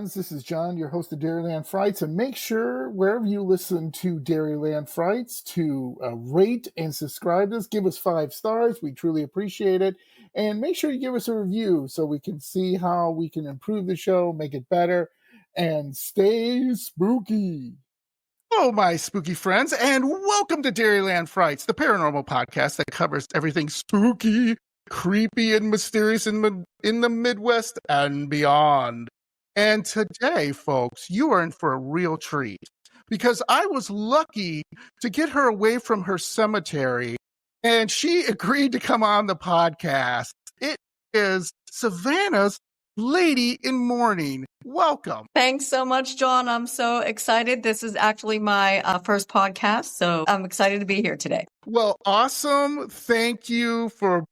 friends. This is John, your host of Dairyland Frights. And make sure, wherever you listen to Dairyland Frights, to rate and subscribe us. Give us 5 stars. We truly appreciate it. And make sure you give us a review so we can see how we can improve the show, make it better, and stay spooky. Hello, my spooky friends, and welcome to Dairyland Frights, the paranormal podcast that covers everything spooky, creepy, and mysterious in the Midwest and beyond. And today, folks, you are in for a real treat because I was lucky to get her away from her cemetery, and she agreed to come on the podcast. It is Savannah's Lady in Mourning. Welcome. Thanks so much, John. I'm so excited. This is actually my first podcast, so I'm excited to be here today. Well, awesome. Thank you for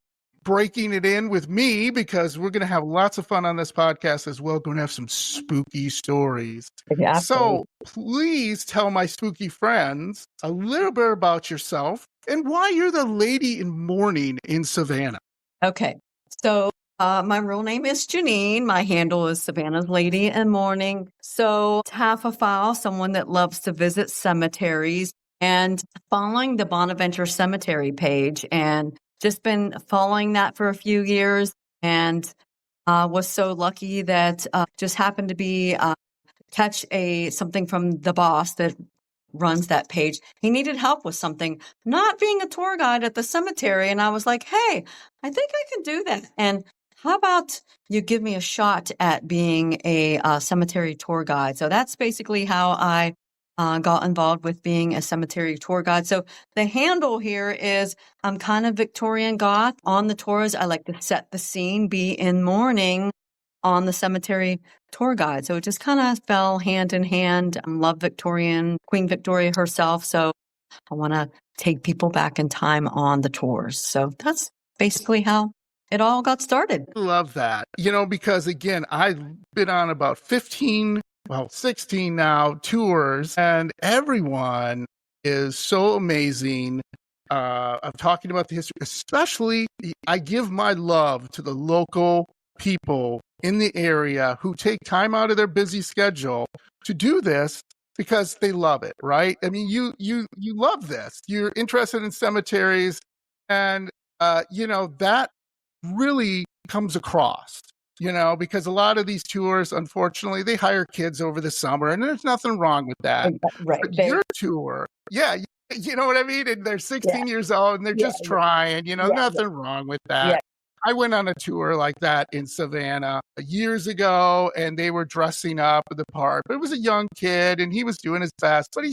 breaking it in with me because we're going to have lots of fun on this podcast as well. Going to have some spooky stories. Yeah, so please tell my spooky friends a little bit about yourself and why you're the Lady in Mourning in Savannah. Okay. So my real name is Janine. My handle is Savannah's Lady in Mourning. So taphophile, someone that loves to visit cemeteries, and following the Bonaventure Cemetery page, and just been following that for a few years, and was so lucky that just happened to be catch something from the boss that runs that page. He needed help with something, not being a tour guide at the cemetery. And I was like, hey, I think I can do that. And how about you give me a shot at being a cemetery tour guide? So that's basically how I got involved with being a cemetery tour guide. So the handle here is I'm kind of Victorian goth. On the tours, I like to set the scene, be in mourning on the cemetery tour guide. So it just kind of fell hand in hand. I love Victorian, Queen Victoria herself. So I want to take people back in time on the tours. So that's basically how it all got started. Love that. Because again, I've been on about 16 now tours, and everyone is so amazing. I'm talking about the history, especially I give my love to the local people in the area who take time out of their busy schedule to do this because they love it, right? I mean, you love this. You're interested in cemeteries, and that really comes across. Because a lot of these tours, unfortunately, they hire kids over the summer, and there's nothing wrong with that. Right. But your tour, you know what I mean? And they're 16 years old, and they're just trying, nothing wrong with that. Yeah. I went on a tour like that in Savannah years ago, and they were dressing up the part. But it was a young kid, and he was doing his best, but we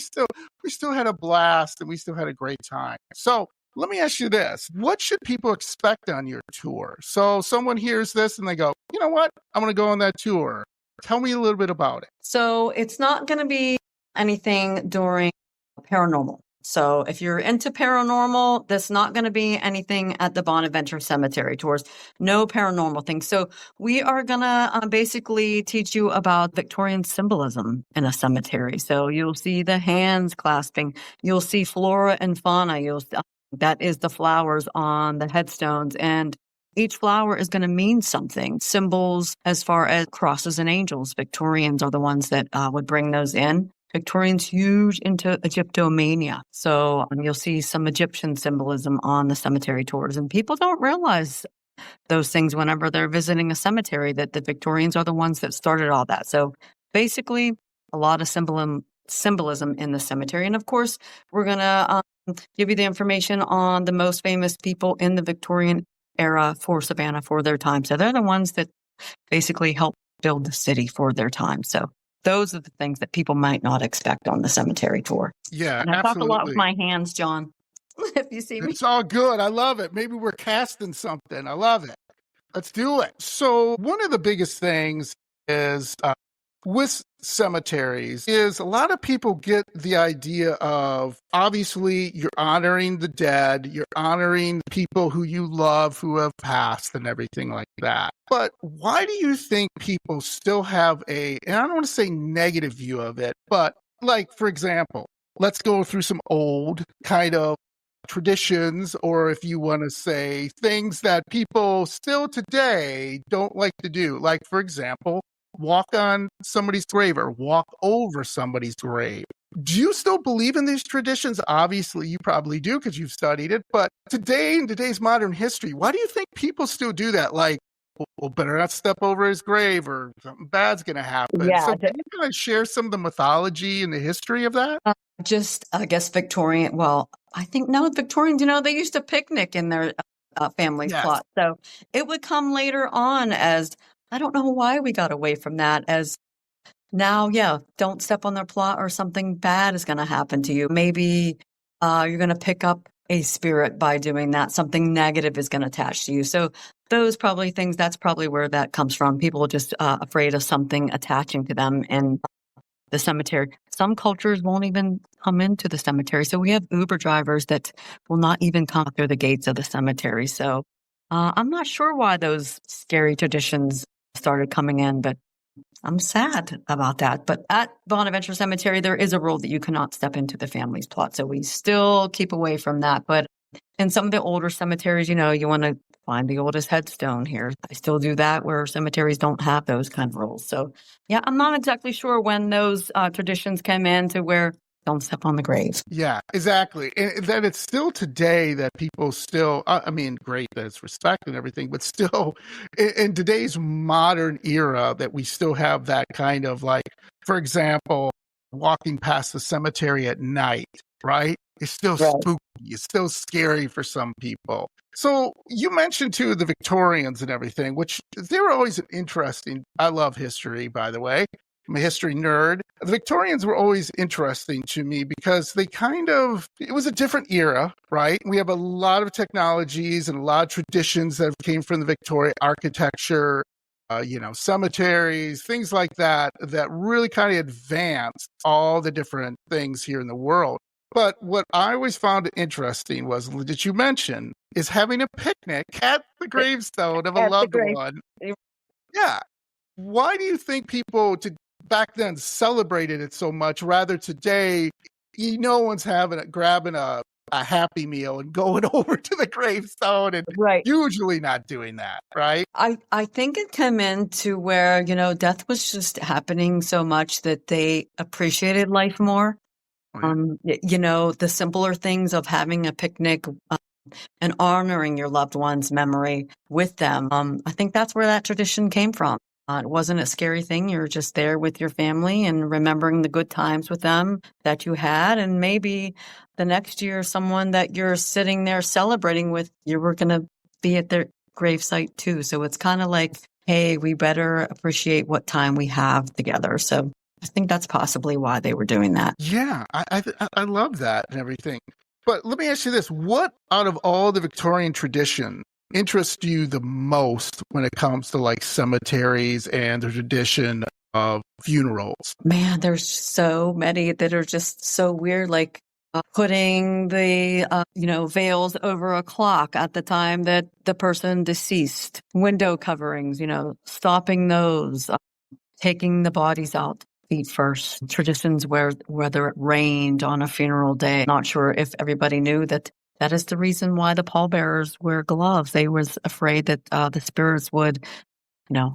still had a blast, and we still had a great time. So let me ask you this. What should people expect on your tour? So someone hears this and they go, you know what? I'm going to go on that tour. Tell me a little bit about it. So it's not going to be anything during paranormal. So if you're into paranormal, that's not going to be anything at the Bonaventure Cemetery tours. No paranormal things. So we are going to basically teach you about Victorian symbolism in a cemetery. So you'll see the hands clasping. You'll see flora and fauna. That is the flowers on the headstones, and each flower is going to mean something. Symbols as far as crosses and angels. Victorians are the ones that would bring those in. Victorians huge into Egyptomania. So you'll see some Egyptian symbolism on the cemetery tours, and people don't realize those things whenever they're visiting a cemetery, that the Victorians are the ones that started all that. So basically a lot of symbolism in the cemetery. And of course, we're going to give you the information on the most famous people in the Victorian era for Savannah for their time. So they're the ones that basically helped build the city for their time. So those are the things that people might not expect on the cemetery tour. Yeah, and I talk a lot with my hands, John, if you see me. It's all good. I love it. Maybe we're casting something. I love it. Let's do it. So one of the biggest things is with cemeteries is a lot of people get the idea of, obviously, you're honoring the dead, you're honoring people who you love who have passed and everything like that. But why do you think people still have and I don't want to say negative view of it, but like, for example, let's go through some old kind of traditions, or if you want to say things that people still today don't like to do. Like, for example, walk on somebody's grave or walk over somebody's grave. Do you still believe in these traditions? Obviously, you probably do because you've studied it. But today, in today's modern history, why do you think people still do that? Like, well, better not step over his grave or something bad's going to happen. Yeah. So can you kind of share some of the mythology and the history of that? Just, I guess, Victorian. Well, I think no, Victorians, they used to picnic in their family's Yes. plot. So it would come later on as, I don't know why we got away from that, as now, yeah, don't step on their plot or something bad is going to happen to you. Maybe you're going to pick up a spirit by doing that. Something negative is going to attach to you. So those probably things, that's probably where that comes from. People are just afraid of something attaching to them in the cemetery. Some cultures won't even come into the cemetery. So we have Uber drivers that will not even come through the gates of the cemetery. So I'm not sure why those scary traditions started coming in, but I'm sad about that. But at Bonaventure Cemetery, there is a rule that you cannot step into the family's plot. So we still keep away from that. But in some of the older cemeteries, you want to find the oldest headstone here. I still do that where cemeteries don't have those kind of rules. So yeah, I'm not exactly sure when those traditions came in to where don't step on the graves. Yeah, exactly. And that it's still today that people still, I mean, great that it's respect and everything, but still in today's modern era that we still have that kind of like, for example, walking past the cemetery at night, right? It's still Right. spooky. It's still scary for some people. So you mentioned too the Victorians and everything, which they were always interesting. I love history, by the way. I'm a history nerd. The Victorians were always interesting to me because it was a different era, right? We have a lot of technologies and a lot of traditions that came from the Victorian architecture, cemeteries, things like that really kind of advanced all the different things here in the world. But what I always found interesting was, that you mentioned, is having a picnic at the gravestone of a loved one. Yeah. Why do you think people back then celebrated it so much, rather today, no one's grabbing a Happy Meal and going over to the gravestone and Right. usually not doing that, right? I think it came into where, death was just happening so much that they appreciated life more. Oh, yeah. The simpler things of having a picnic and honoring your loved one's memory with them. I think that's where that tradition came from. It wasn't a scary thing. You're just there with your family and remembering the good times with them that you had. And maybe the next year, someone that you're sitting there celebrating with, you were going to be at their gravesite too. So it's kind of like, hey, we better appreciate what time we have together. So I think that's possibly why they were doing that. Yeah, I love that and everything. But let me ask you this. What out of all the Victorian tradition interests you the most when it comes to like cemeteries and the tradition of funerals? Man, there's so many that are just so weird, like putting the, veils over a clock at the time that the person deceased, window coverings, stopping those, taking the bodies out feet first, traditions whether it rained on a funeral day. Not sure if everybody knew that is the reason why the pallbearers wear gloves. They was afraid that the spirits would,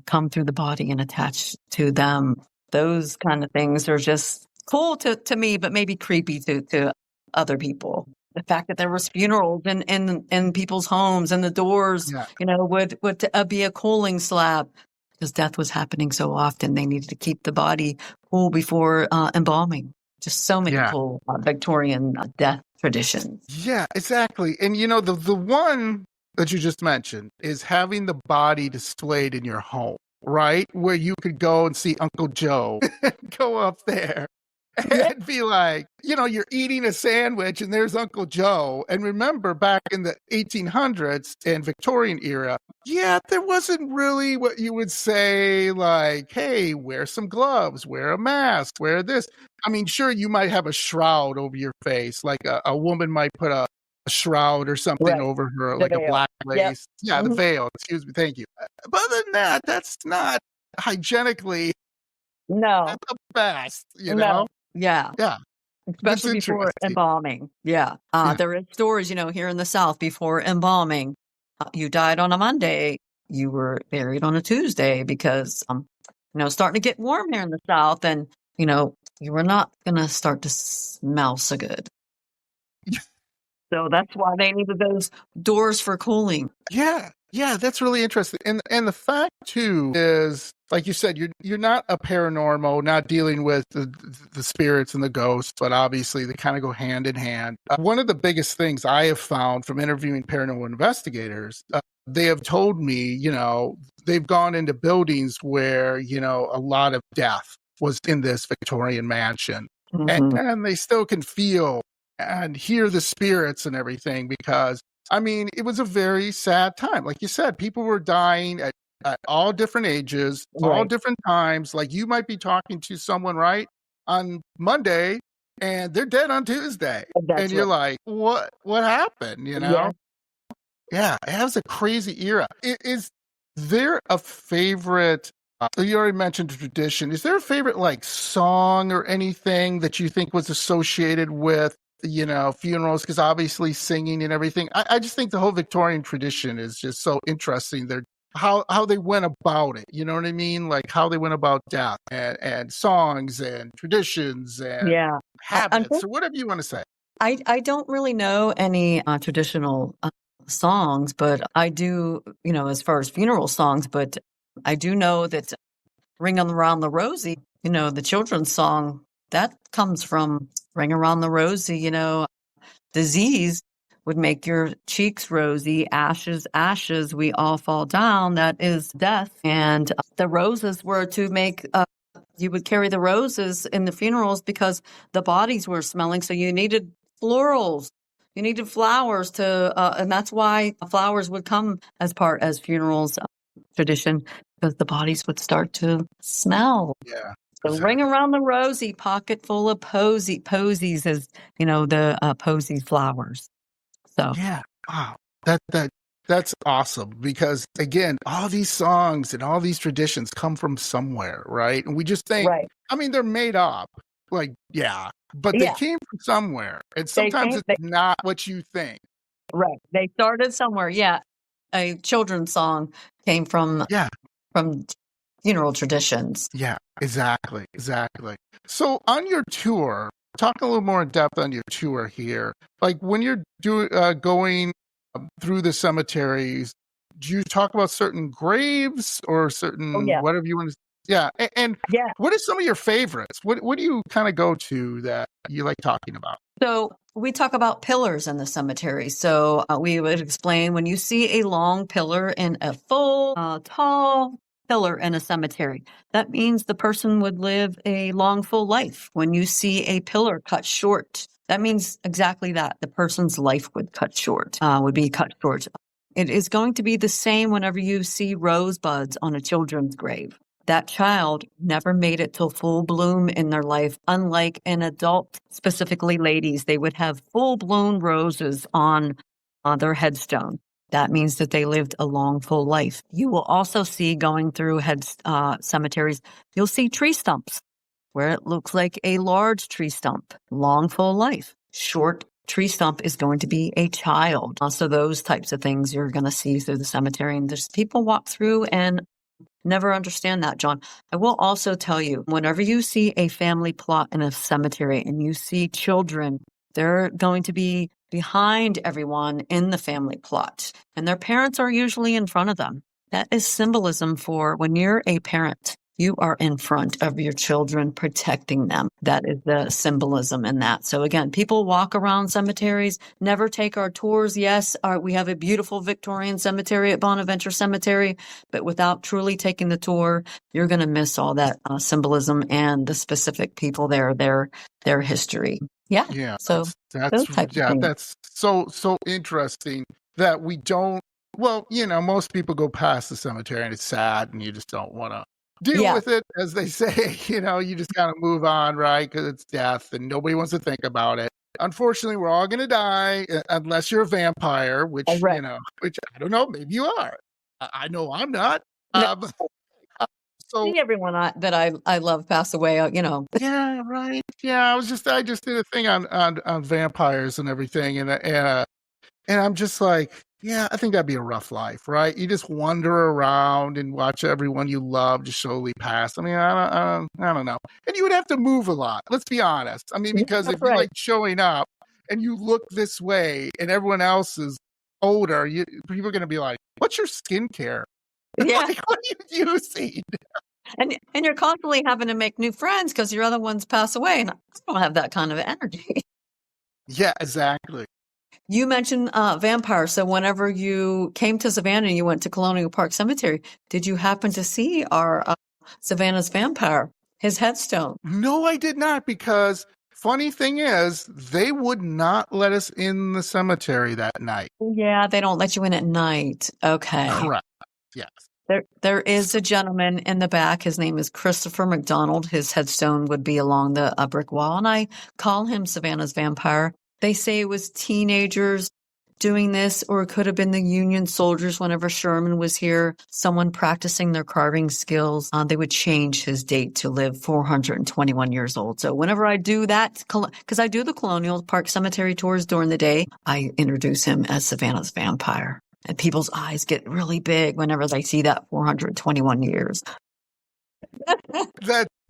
come through the body and attach to them. Those kind of things are just cool to me, but maybe creepy to other people. The fact that there was funerals in people's homes and the doors, Yeah. would be a cooling slab because death was happening so often. They needed to keep the body cool before embalming. Just so many cool Victorian death traditions. Yeah, exactly. And the one that you just mentioned is having the body displayed in your home, right? Where you could go and see Uncle Joe, go up there and be like, you're eating a sandwich and there's Uncle Joe. And remember back in the 1800s and Victorian era, there wasn't really what you would say like, hey, wear some gloves, wear a mask, wear this. I mean, sure, you might have a shroud over your face, like a woman might put a shroud or something over her, like a black lace. Yeah, the veil. Excuse me. Thank you. But other than that, that's not hygienically No. the best, No. Yeah. Yeah. Especially before embalming. Yeah. There are stories, here in the South before embalming. You died on a Monday. You were buried on a Tuesday because starting to get warm here in the South, and you were not going to start to smell so good. So that's why they needed those doors for cooling. Yeah, yeah, that's really interesting. And the fact too is, like you said, you're not a paranormal, not dealing with the spirits and the ghosts, but obviously they kind of go hand in hand. One of the biggest things I have found from interviewing paranormal investigators, they have told me, they've gone into buildings where, a lot of death was in this Victorian mansion. Mm-hmm. And they still can feel and hear the spirits and everything because, I mean, it was a very sad time. Like you said, people were dying at all different ages, all Right. different times. Like you might be talking to someone, right, on Monday, and they're dead on Tuesday. That's And you're right. like, what happened, Yeah. Yeah, it was a crazy era. Is there a favorite, you already mentioned tradition. Is there a favorite like song or anything that you think was associated with, funerals? Because obviously singing and everything. I just think the whole Victorian tradition is just so interesting. They're how they went about it. You know what I mean? Like how they went about death and songs and traditions and Yeah. habits or whatever you want to say. I don't really know any traditional songs, but I do, as far as funeral songs, but I do know that Ring Around the Rosie, the children's song, that comes from Ring Around the Rosie, disease would make your cheeks rosy, ashes, ashes, we all fall down. That is death. And the roses were to make, you would carry the roses in the funerals because the bodies were smelling. So you needed florals. You needed flowers and that's why flowers would come as funerals tradition, because the bodies would start to smell. Yeah. So Exactly. Ring Around the Rosie, pocket full of posies, as the posy flowers. So Yeah. Wow. That's awesome because again, all these songs and all these traditions come from somewhere, right? And we just think, right, I mean, they're made up. Like, yeah, but they yeah, came from somewhere. And they sometimes came. it's not what you think. Right, they started somewhere. Yeah, a children's song came Yeah. from funeral traditions. Yeah, exactly. Exactly. So on your tour, talk a little more in depth on your tour here. Like when you're going through the cemeteries, do you talk about certain graves or Oh certain yeah, whatever you want to? Yeah, and yeah. what are some of your favorites? What do you kind of go to that you like talking about? So we talk about pillars in the cemetery. So we would explain when you see a long pillar in a full, tall pillar in a cemetery, that means the person would live a long, full life. When you see a pillar cut short, that means exactly that. The person's life would be cut short. It is going to be the same whenever you see rosebuds on a children's grave. That child never made it till full bloom in their life. Unlike an adult, specifically ladies, they would have full blown roses on their headstone. That means that they lived a long, full life. You will also see going through cemeteries, you'll see tree stumps where it looks like a large tree stump, long, full life. Short tree stump is going to be a child. So those types of things you're going to see through the cemetery. And there's people walk through and never understand that, John. I will also tell you, whenever you see a family plot in a cemetery and you see children, they're going to be behind everyone in the family plot, and their parents are usually in front of them. That is symbolism for when you're a parent. You are in front of your children, protecting them. That is the symbolism in that. So again, people walk around cemeteries, never take our tours. Yes, we have a beautiful Victorian cemetery at Bonaventure Cemetery, but without truly taking the tour, you're going to miss all that symbolism and the specific people there, their history. Yeah. Yeah, So those types of things. that's so interesting that we don't. Well, most people go past the cemetery and it's sad, and you just don't want to deal Yeah. with it, as they say. You just kind of move on, right? Because it's death, and nobody wants to think about it. Unfortunately, we're all gonna die unless you're a vampire, which Right. which I don't know. Maybe you are. I know I'm not. No, Um, so see everyone that I love pass away. yeah, right. Yeah, I just did a thing on vampires and everything, and I'm just like, Yeah, I think that'd be a rough life, right? You just wander around and watch everyone you love just slowly pass. I mean, I don't know. And you would have to move a lot. Let's be honest. I mean, Yeah, because that's if you're right. like showing up and you look this way and everyone else is older, people are going to be like, "What's your skincare? Yeah. Like, what are you using?" And you're constantly having to make new friends because your other ones pass away. And I don't have that kind of energy. Yeah, exactly. You mentioned vampires. So whenever you came to Savannah and you went to Colonial Park Cemetery, did you happen to see our Savannah's vampire, his headstone? No, I did not, because funny thing is, they would not let us in the cemetery that night. Yeah, they don't let you in at night. Okay. Correct. Yes. There is a gentleman in the back. His name is Christopher McDonald. His headstone would be along the brick wall, and I call him Savannah's vampire. They say it was teenagers doing this, or it could have been the Union soldiers whenever Sherman was here, someone practicing their carving skills. They would change his date to live 421 years old. So whenever I do that, because I do the Colonial Park Cemetery tours during the day, I introduce him as Savannah's vampire. And people's eyes get really big whenever they see that 421 years.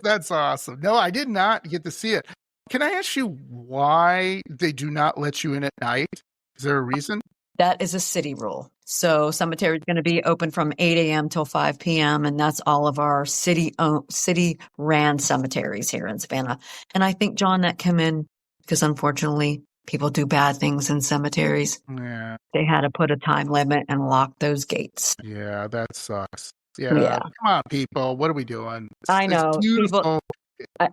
That's awesome. No, I did not get to see it. Can I ask you why they do not let you in at night? Is there a reason? That is a city rule. So cemetery is going to be open from 8 a.m. till 5 p.m. And that's all of our city-ran cemeteries here in Savannah. And I think, John, that came in because unfortunately people do bad things in cemeteries. Yeah. They had to put a time limit and lock those gates. Yeah, that sucks. Yeah. Yeah. Come on, people. What are we doing? I know. It's beautiful.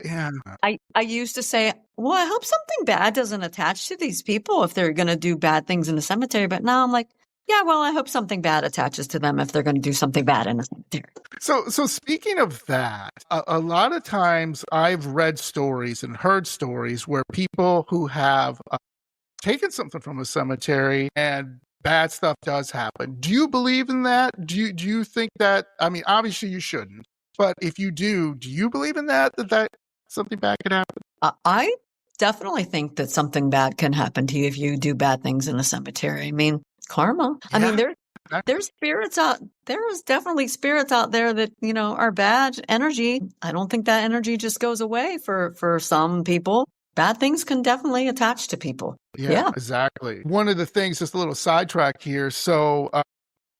Yeah. I used to say, well, I hope something bad doesn't attach to these people if they're going to do bad things in the cemetery. But now I'm like, yeah, well, I hope something bad attaches to them if they're going to do something bad in the cemetery. So speaking of that, a lot of times I've read stories and heard stories where people who have taken something from a cemetery and bad stuff does happen. Do you believe in that? Do you think that? I mean, obviously you shouldn't, but if you do you believe in that something bad could happen? I definitely think that something bad can happen to you if you do bad things in the cemetery. I mean, karma. Yeah. I mean, there's spirits out. There's definitely spirits out there that are bad energy. I don't think that energy just goes away for some people. Bad things can definitely attach to people. Yeah, exactly. One of the things, just a little sidetrack here. So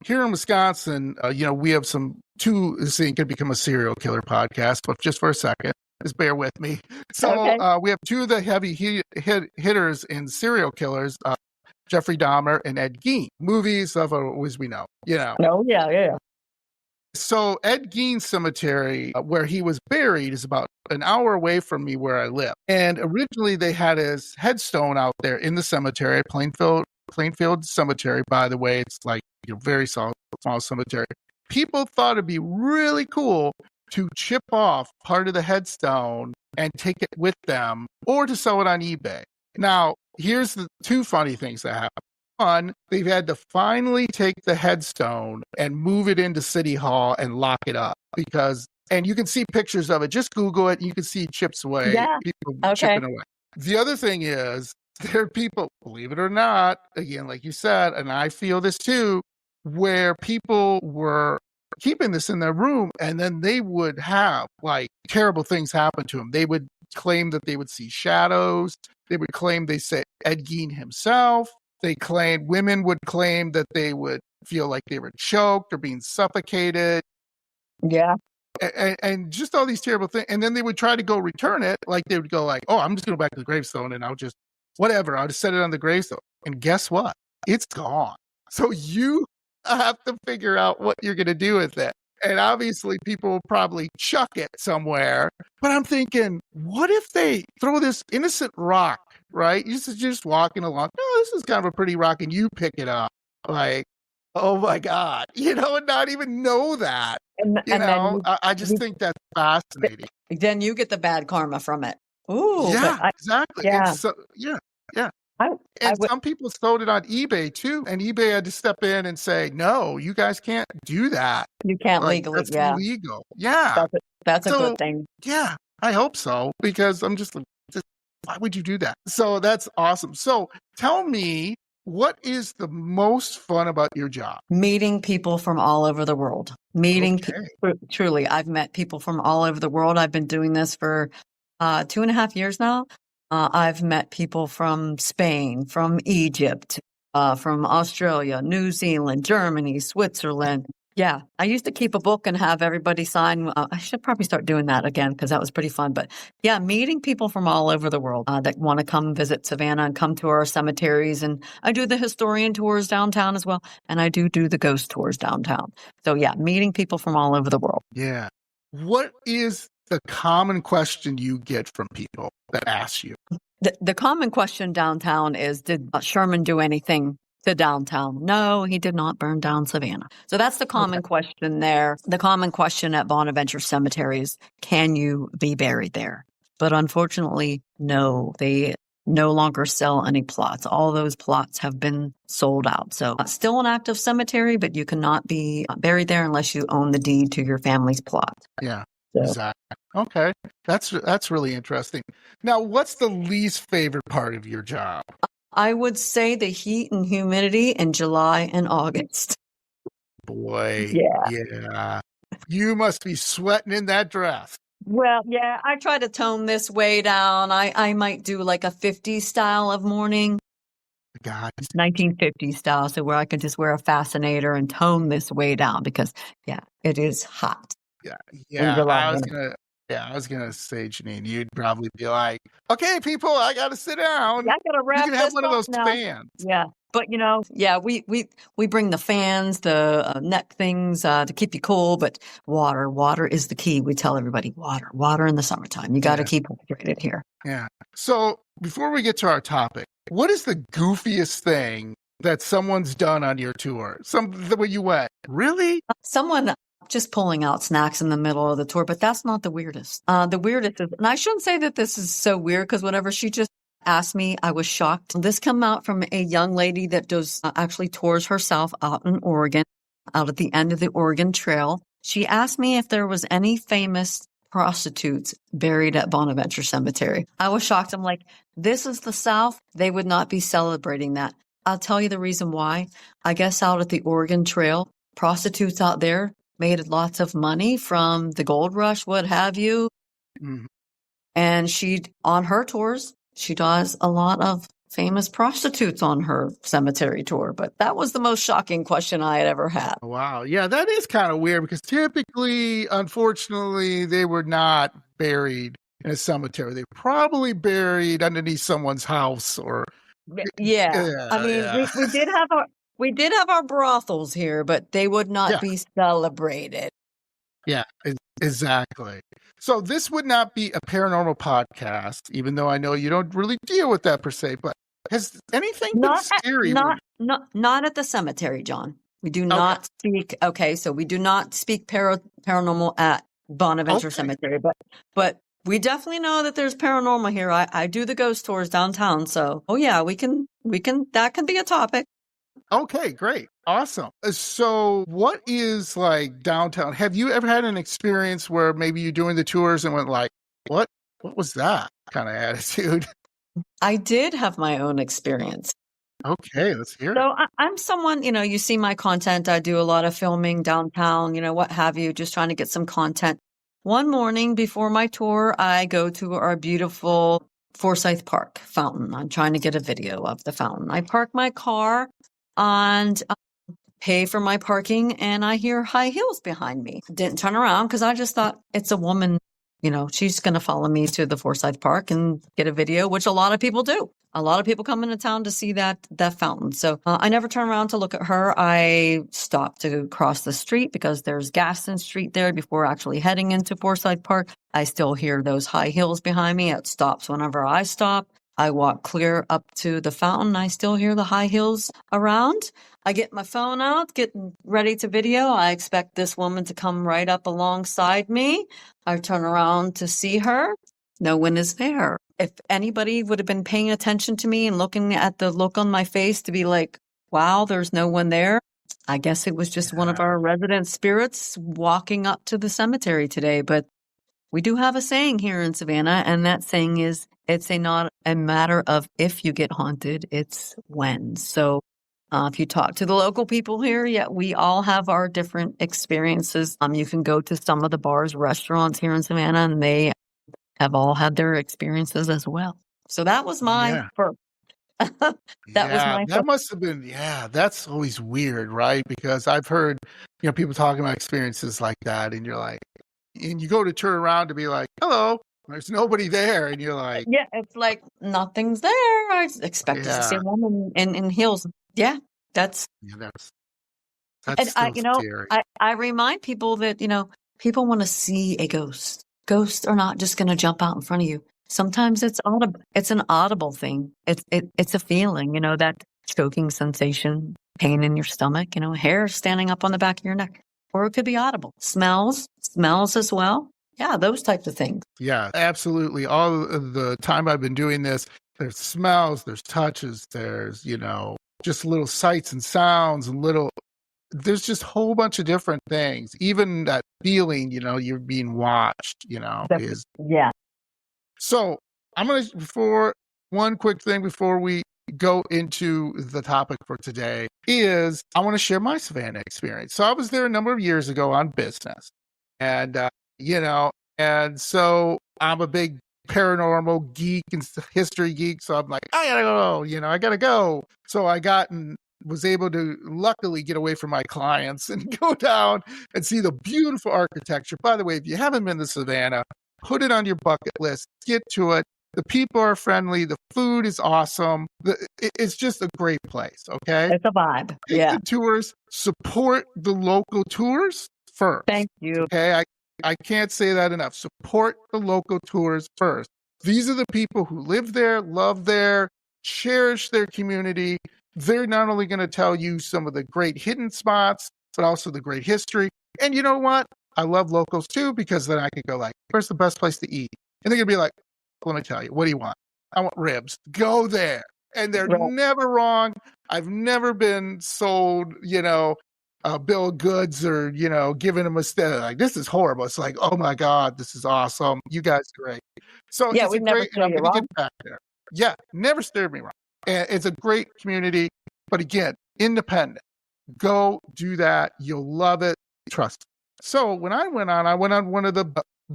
here in Wisconsin, we have this ain't going to become a serial killer podcast, but just for a second, just bear with me. So we have two of the heavy hitters in serial killers, Jeffrey Dahmer and Ed Gein. Movies of as we know, Oh, yeah. So Ed Gein's cemetery, where he was buried, is about an hour away from me where I live. And originally they had his headstone out there in the cemetery, Plainfield Cemetery, by the way. It's like very small cemetery. People thought it'd be really cool to chip off part of the headstone and take it with them, or to sell it on eBay. Now, here's the two funny things that happened. One, they've had to finally take the headstone and move it into City Hall and lock it up and you can see pictures of it. Just Google it. You can see chips away. Yeah. People chipping away. The other thing is there are people, believe it or not, again, like you said, and I feel this too, where people were keeping this in their room and then they would have like terrible things happen to them. They would claim that they would see shadows. They would claim they said Ed Gein himself. Women would claim that they would feel like they were choked or being suffocated. Yeah. And just all these terrible things. And then they would try to go return it. Like they would go like, oh, I'm just going to go back to the gravestone and I'll just set it on the gravestone. And guess what? It's gone. So you have to figure out what you're going to do with it. And obviously people will probably chuck it somewhere. But I'm thinking, what if they throw this innocent rock, right? You're just walking along. Oh, this is kind of a pretty rock. And you pick it up. Like, oh my God, and not even know that. I just think that's fascinating. Then you get the bad karma from it. Ooh. Yeah, exactly. Yeah. And so, yeah. Some people sold it on eBay too, and eBay had to step in and say, "No, you guys can't do that. You can't legally. That's illegal." Yeah, that's a good thing. Yeah, I hope so, because I'm just why would you do that? So that's awesome. So tell me, what is the most fun about your job? Meeting people from all over the world. Meeting Okay. people, truly, I've met people from all over the world. I've been doing this for 2.5 years now. I've met people from Spain, from Egypt, from Australia, New Zealand, Germany, Switzerland. Yeah, I used to keep a book and have everybody sign. I should probably start doing that again because that was pretty fun. But yeah, meeting people from all over the world that want to come visit Savannah and come to our cemeteries. And I do the historian tours downtown as well. And I do the ghost tours downtown. So yeah, meeting people from all over the world. Yeah. What is the common question you get from people that ask you? The common question downtown is, did Sherman do anything to downtown? No, he did not burn down Savannah. So that's the common question there. The common question at Bonaventure Cemetery is, can you be buried there? But unfortunately, no, they no longer sell any plots. All those plots have been sold out. So still an active cemetery, but you cannot be buried there unless you own the deed to your family's plot. Yeah. So. Exactly. Okay. That's really interesting. Now, what's the least favorite part of your job? I would say the heat and humidity in July and August. Boy. Yeah. Yeah. You must be sweating in that dress. Well, yeah, I try to tone this way down. I might do like a 50s style of mourning. God. 1950s style, so where I can just wear a fascinator and tone this way down because, yeah, it is hot. Yeah. in Yeah. July. I was gonna say, Janine, you'd probably be like, okay, people, I gotta sit down. I gotta You wrap can have this one of up those now. fans. Yeah, but yeah, we bring the fans, the neck things to keep you cool. But water is the key. We tell everybody water in the summertime. You got to keep hydrated here. Yeah. So before we get to our topic, what is the goofiest thing that someone's done on your tour? The way you went, really? Someone just pulling out snacks in the middle of the tour, but that's not the weirdest. The weirdest is, and I shouldn't say that this is so weird because whenever she just asked me, I was shocked. This came out from a young lady that does actually tours herself out in Oregon, out at the end of the Oregon Trail. She asked me if there was any famous prostitutes buried at Bonaventure Cemetery. I was shocked. I'm like, this is the South. They would not be celebrating that. I'll tell you the reason why. I guess out at the Oregon Trail, prostitutes out there made lots of money from the gold rush, what have you. Mm-hmm. And on her tours, she does a lot of famous prostitutes on her cemetery tour. But that was the most shocking question I had ever had. Wow. Yeah, that is kind of weird because typically, unfortunately, they were not buried in a cemetery. They were probably buried underneath someone's house or. Yeah. I mean, we did have our brothels here, but they would not be celebrated. Yeah, exactly. So this would not be a paranormal podcast, even though I know you don't really deal with that per se, but has anything been scary? Not at the cemetery, John. We do not speak. Okay, so we do not speak paranormal at Bonaventure Cemetery, but we definitely know that there's paranormal here. I do the ghost tours downtown, so we can that can be a topic. Okay, great. Awesome. So what is like downtown? Have you ever had an experience where maybe you're doing the tours and went like, what was that kind of attitude? I did have my own experience. Okay, let's hear it. So I'm someone, you see my content. I do a lot of filming downtown, what have you, just trying to get some content. One morning before my tour, I go to our beautiful Forsyth Park fountain. I'm trying to get a video of the fountain. I park my car and pay for my parking, and I hear high heels behind me. Didn't turn around because I just thought it's a woman, she's going to follow me to the Forsyth Park and get a video, which a lot of people do. A lot of people come into town to see that fountain. So I never turn around to look at her. I stop to cross the street because there's Gaston Street there before actually heading into Forsyth Park. I still hear those high heels behind me. It stops whenever I stop. I walk clear up to the fountain. I still hear the high heels around. I get my phone out, getting ready to video. I expect this woman to come right up alongside me. I turn around to see her. No one is there. If anybody would have been paying attention to me and looking at the look on my face to be like, wow, there's no one there, I guess it was just one of our resident spirits walking up to the cemetery today. But we do have a saying here in Savannah, and that saying is, It's not a matter of if you get haunted, it's when. So if you talk to the local people here, yeah, we all have our different experiences. You can go to some of the bars, restaurants here in Savannah, and they have all had their experiences as well. So that was my Yeah. first. That was Yeah, my that first. must have been, yeah, that's always weird, right? Because I've heard, people talking about experiences like that, and you're like, and you go to turn around to be like, hello, there's nobody there, and you're like, Yeah, it's like nothing's there. I expected to see yeah, a woman in heels. Yeah, that's yeah, that's and still scary. I remind people that, people want to see a ghost. Ghosts are not just going to jump out in front of you. Sometimes it's audible. It's an audible thing. It's a feeling, that choking sensation, pain in your stomach, hair standing up on the back of your neck, or it could be audible. Smells as well. Yeah, those types of things. Yeah, absolutely. All of the time I've been doing this, there's smells, there's touches, there's, just little sights and sounds and there's just a whole bunch of different things. Even that feeling, you're being watched, is. Yeah. So I'm going to, before one quick thing before we go into the topic for today is I want to share my Savannah experience. So I was there a number of years ago on business and, and so I'm a big paranormal geek and history geek. So I'm like, I gotta go, I gotta go. So I was able to luckily get away from my clients and go down and see the beautiful architecture. By the way, if you haven't been to Savannah, put it on your bucket list, get to it. The people are friendly. The food is awesome. It's just a great place. Okay. It's a vibe. Take Yeah. the tours, support the local tours first. Thank you. Okay. I can't say that enough. Support the local tours first. These are the people who live there, love there, cherish their community. They're not only going to tell you some of the great hidden spots, but also the great history. And you know what? I love locals too, because then I could go like, where's the best place to eat? And they're going to be like, let me tell you, what do you want? I want ribs. Go there. And they're never wrong. I've never been sold, a bill of goods or, giving them like, this is horrible. It's like, oh my God, this is awesome. You guys are great. So yeah, it's we never great, and I'm going to get back there. Yeah, never steered me wrong. And it's a great community, but again, independent. Go do that. You'll love it. Trust me. So when I went on one of the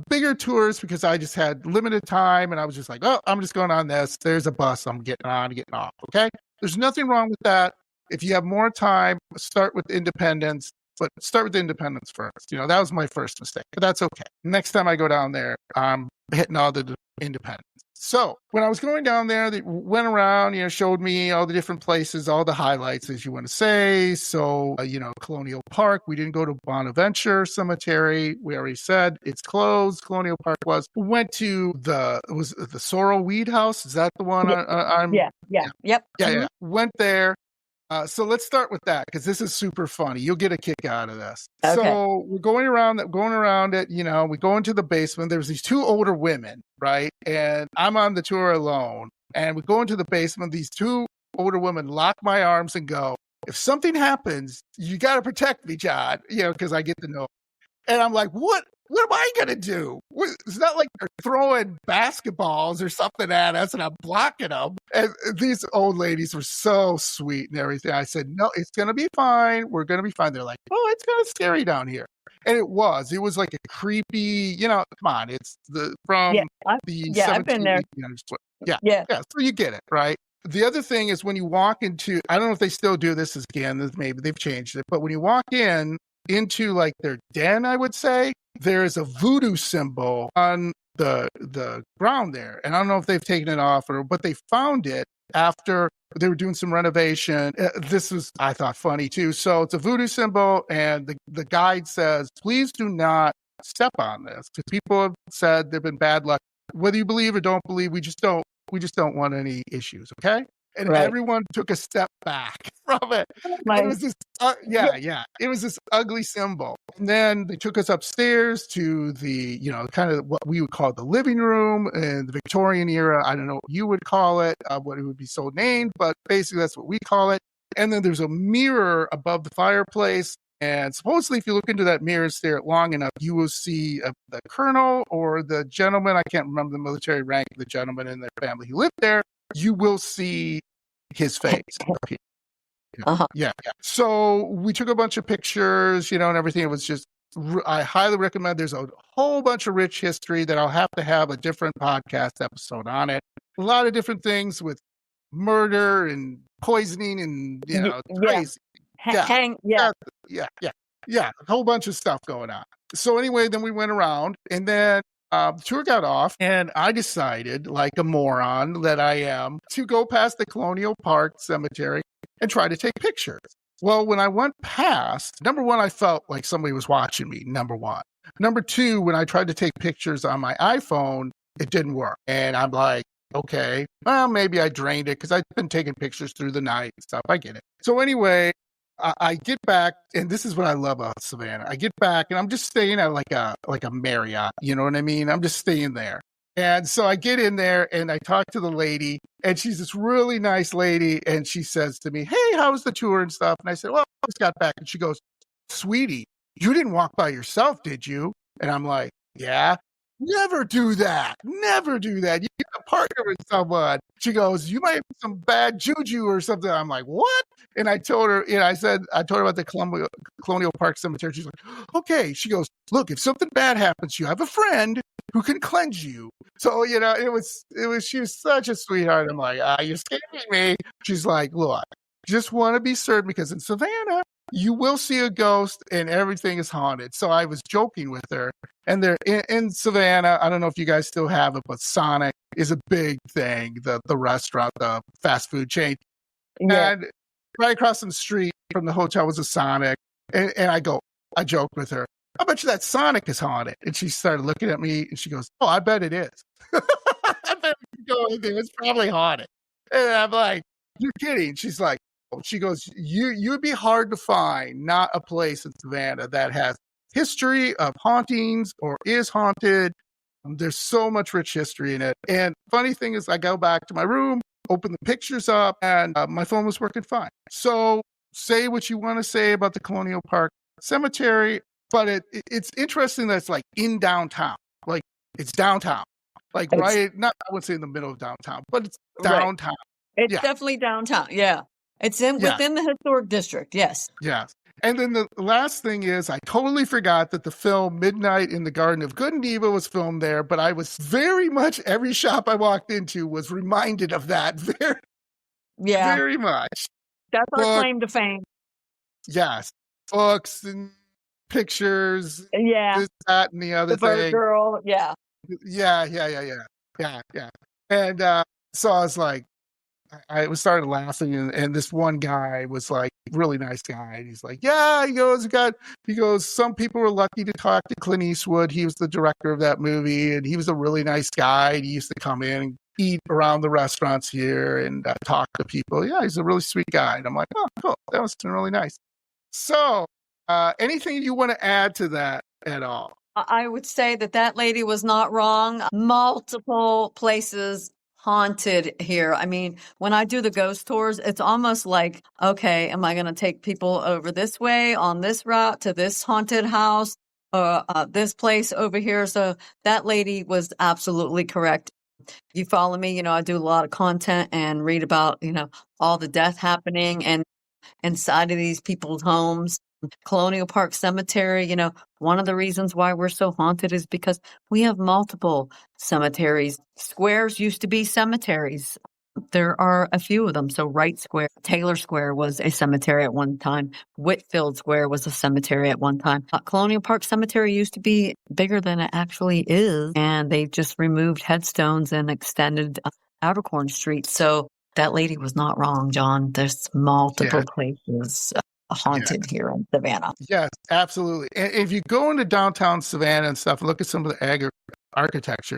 bigger tours because I just had limited time and I was just like, oh, I'm just going on this. There's a bus. I'm getting on, getting off. Okay. There's nothing wrong with that. If you have more time, start with independence, but start with independence first. That was my first mistake, but that's okay. Next time I go down there, I'm hitting all the independence. So when I was going down there, they went around, showed me all the different places, all the highlights, as you want to say. So, Colonial Park, we didn't go to Bonaventure Cemetery. We already said it's closed. Colonial Park was. We went to the Sorrel Weed House. Is that the one? Yeah. Yep. Yeah. Went there. So let's start with that because this is super funny. You'll get a kick out of this. Okay. So we're going around it. We go into the basement. There's these two older women, right? And I'm on the tour alone. And we go into the basement. These two older women lock my arms and go, if something happens, you got to protect me, John, because I get to know. And I'm like, what am I going to do? It's not like they're throwing basketballs or something at us and I'm blocking them. And these old ladies were so sweet and everything. I said, no, it's going to be fine. We're going to be fine. They're like, oh, it's kind of scary down here. And it was like a creepy, come on, it's the 17th, I've been there. Yeah. So you get it, right? The other thing is when you walk into, I don't know if they still do this again, maybe they've changed it, but when you walk into like their den, I would say, there is a voodoo symbol on the ground there. And I don't know if they've taken it off but they found it after they were doing some renovation. This was, I thought, funny too. So it's a voodoo symbol and the guide says, please do not step on this because people have said there've been bad luck. Whether you believe or don't believe, we just don't want any issues. Okay. And everyone took a step back from it. It was this, it was this ugly symbol. And then they took us upstairs to the, kind of what we would call the living room in the Victorian era. I don't know what you would call it, what it would be so named, but basically that's what we call it. And then there's a mirror above the fireplace. And supposedly, if you look into that mirror and stare long enough, you will see the colonel or the gentleman. I can't remember the military rank of the gentleman and their family who lived there. You will see his face. Uh-huh. Yeah. So we took a bunch of pictures, and everything. It was just, I highly recommend. There's a whole bunch of rich history that I'll have to have a different podcast episode on it. A lot of different things with murder and poisoning and, crazy. Yeah. A whole bunch of stuff going on. So anyway, then we went around and then the tour got off and I decided, like a moron that I am, to go past the Colonial Park Cemetery and try to take pictures. Well, when I went past, number one, I felt like somebody was watching me, number one. Number two, when I tried to take pictures on my iPhone, it didn't work. And I'm like, okay, well, maybe I drained it because I've been taking pictures through the night and stuff. I get it. So anyway, I get back, and this is what I love about Savannah. I get back, and I'm just staying at like a Marriott. You know what I mean? I'm just staying there. And so I get in there, and I talk to the lady, and she's this really nice lady, and she says to me, hey, how was the tour and stuff? And I said, well, I just got back. And she goes, sweetie, you didn't walk by yourself, did you? And I'm like, yeah. Never do that. Never do that. You get a partner with someone. She goes, you might have some bad juju or something. I'm like, what? And I told her, I told her about the Colonial Park Cemetery. She's like, okay. She goes, look, if something bad happens, you have a friend who can cleanse you. So, she was such a sweetheart. I'm like, you're scaring me. She's like, look, just want to be certain because in Savannah, you will see a ghost and everything is haunted. So I was joking with her. And they're in Savannah. I don't know if you guys still have it, but Sonic is a big thing. The restaurant, the fast food chain. Yeah. And right across the street from the hotel was a Sonic. And I joked with her, I bet you that Sonic is haunted. And she started looking at me and she goes, oh, I bet it is. I bet if you go in there, it's probably haunted. And I'm like, you're kidding. She goes, you'd be hard to find not a place in Savannah that has history of hauntings or is haunted. There's so much rich history in it. And funny thing is, I go back to my room, open the pictures up, and my phone was working fine. So say what you want to say about the Colonial Park Cemetery, but it's interesting that it's like in downtown. Like it's downtown. Like I wouldn't say in the middle of downtown, but it's downtown. Right. It's definitely downtown. Yeah. It's within the historic district. Yes. Yes. And then the last thing is, I totally forgot that the film Midnight in the Garden of Good and Evil was filmed there, but I was very much, every shop I walked into was reminded of that very much. That's our claim to fame. Yes. Books and pictures. Yeah. This, that, and the other the bird thing. Girl. Yeah. Yeah. And so I was like, I started laughing, and this one guy was like, really nice guy. And he's like, yeah, he goes, some people were lucky to talk to Clint Eastwood. He was the director of that movie, and he was a really nice guy. He used to come in and eat around the restaurants here and talk to people. Yeah, he's a really sweet guy. And I'm like, oh, cool. That was really nice. So anything you want to add to that at all? I would say that lady was not wrong. Multiple places haunted here. I mean, when I do the ghost tours, it's almost like, okay, am I going to take people over this way on this route to this haunted house or this place over here? So that lady was absolutely correct. You follow me, I do a lot of content and read about, all the death happening and inside of these people's homes. Colonial Park Cemetery, one of the reasons why we're so haunted is because we have multiple cemeteries. Squares used to be cemeteries. There are a few of them. So Wright Square, Taylor Square was a cemetery at one time. Whitfield Square was a cemetery at one time. Colonial Park Cemetery used to be bigger than it actually is. And they just removed headstones and extended Abercorn Street. So that lady was not wrong, John. There's multiple places haunted here in Savannah. Yes, absolutely. And if you go into downtown Savannah and stuff, look at some of the architecture,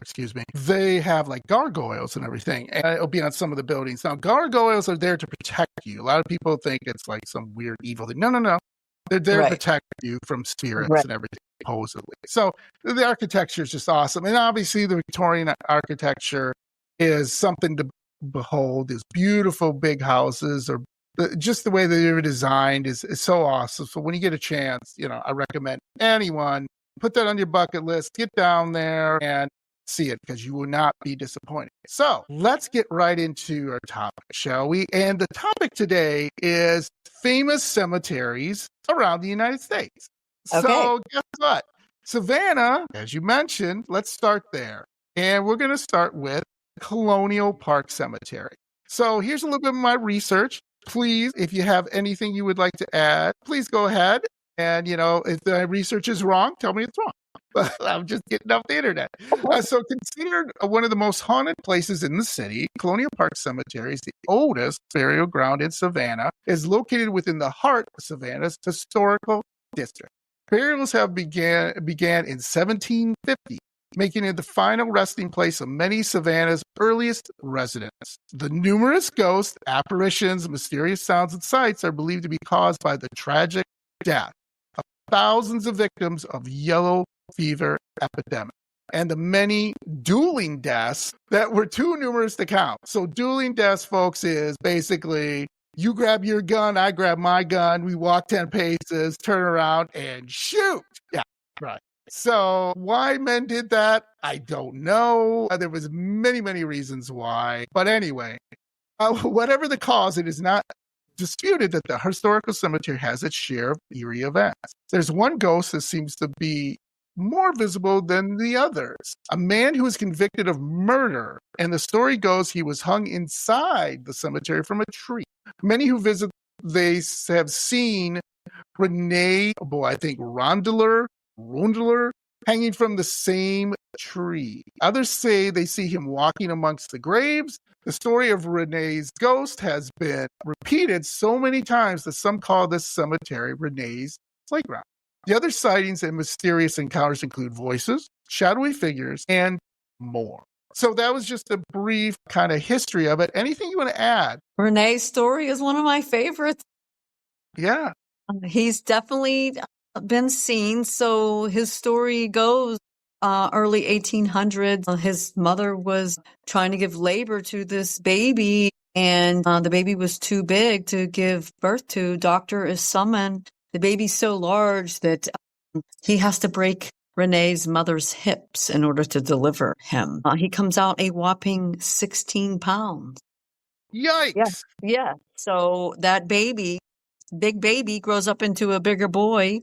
they have like gargoyles and everything. And it'll be on some of the buildings. Now, gargoyles are there to protect you. A lot of people think it's like some weird evil thing. No. They're there to protect you from spirits and everything, supposedly. So the architecture is just awesome. And obviously the Victorian architecture is something to behold. These beautiful big houses or just the way that they were designed is so awesome. So when you get a chance, I recommend anyone put that on your bucket list, get down there and see it, because you will not be disappointed. So let's get right into our topic, shall we? And the topic today is famous cemeteries around the United States. Okay. So guess what? Savannah, as you mentioned, let's start there. And we're going to start with Colonial Park Cemetery. So here's a little bit of my research. Please, if you have anything you would like to add, please go ahead. And, if the research is wrong, tell me it's wrong. But I'm just getting off the internet. So considered one of the most haunted places in the city, Colonial Park Cemetery is the oldest burial ground in Savannah, is located within the heart of Savannah's historical district. Burials have began in 1750, making it the final resting place of many Savannah's earliest residents. The numerous ghosts, apparitions, mysterious sounds, and sights are believed to be caused by the tragic death of thousands of victims of yellow fever epidemic and the many dueling deaths that were too numerous to count. So dueling deaths, folks, is basically you grab your gun, I grab my gun, we walk 10 paces, turn around, and shoot. Yeah, right. So why men did that, I don't know. There was many, many reasons why. But anyway, whatever the cause, it is not disputed that the historical cemetery has its share of eerie events. There's one ghost that seems to be more visible than the others. A man who was convicted of murder, and the story goes he was hung inside the cemetery from a tree. Many who visit, they have seen Rondler, hanging from the same tree. Others say they see him walking amongst the graves. The story of Renee's ghost has been repeated so many times that some call this cemetery Renee's playground. The other sightings and mysterious encounters include voices, shadowy figures, and more. So that was just a brief kind of history of it. Anything you want to add? Renee's story is one of my favorites. Yeah. He's definitely been seen. So his story goes early 1800s. His mother was trying to give labor to this baby, and the baby was too big to give birth to. Doctor is summoned. The baby's so large that he has to break Renee's mother's hips in order to deliver him. He comes out a whopping 16 pounds. Yikes. Yeah. So that baby, big baby, grows up into a bigger boy.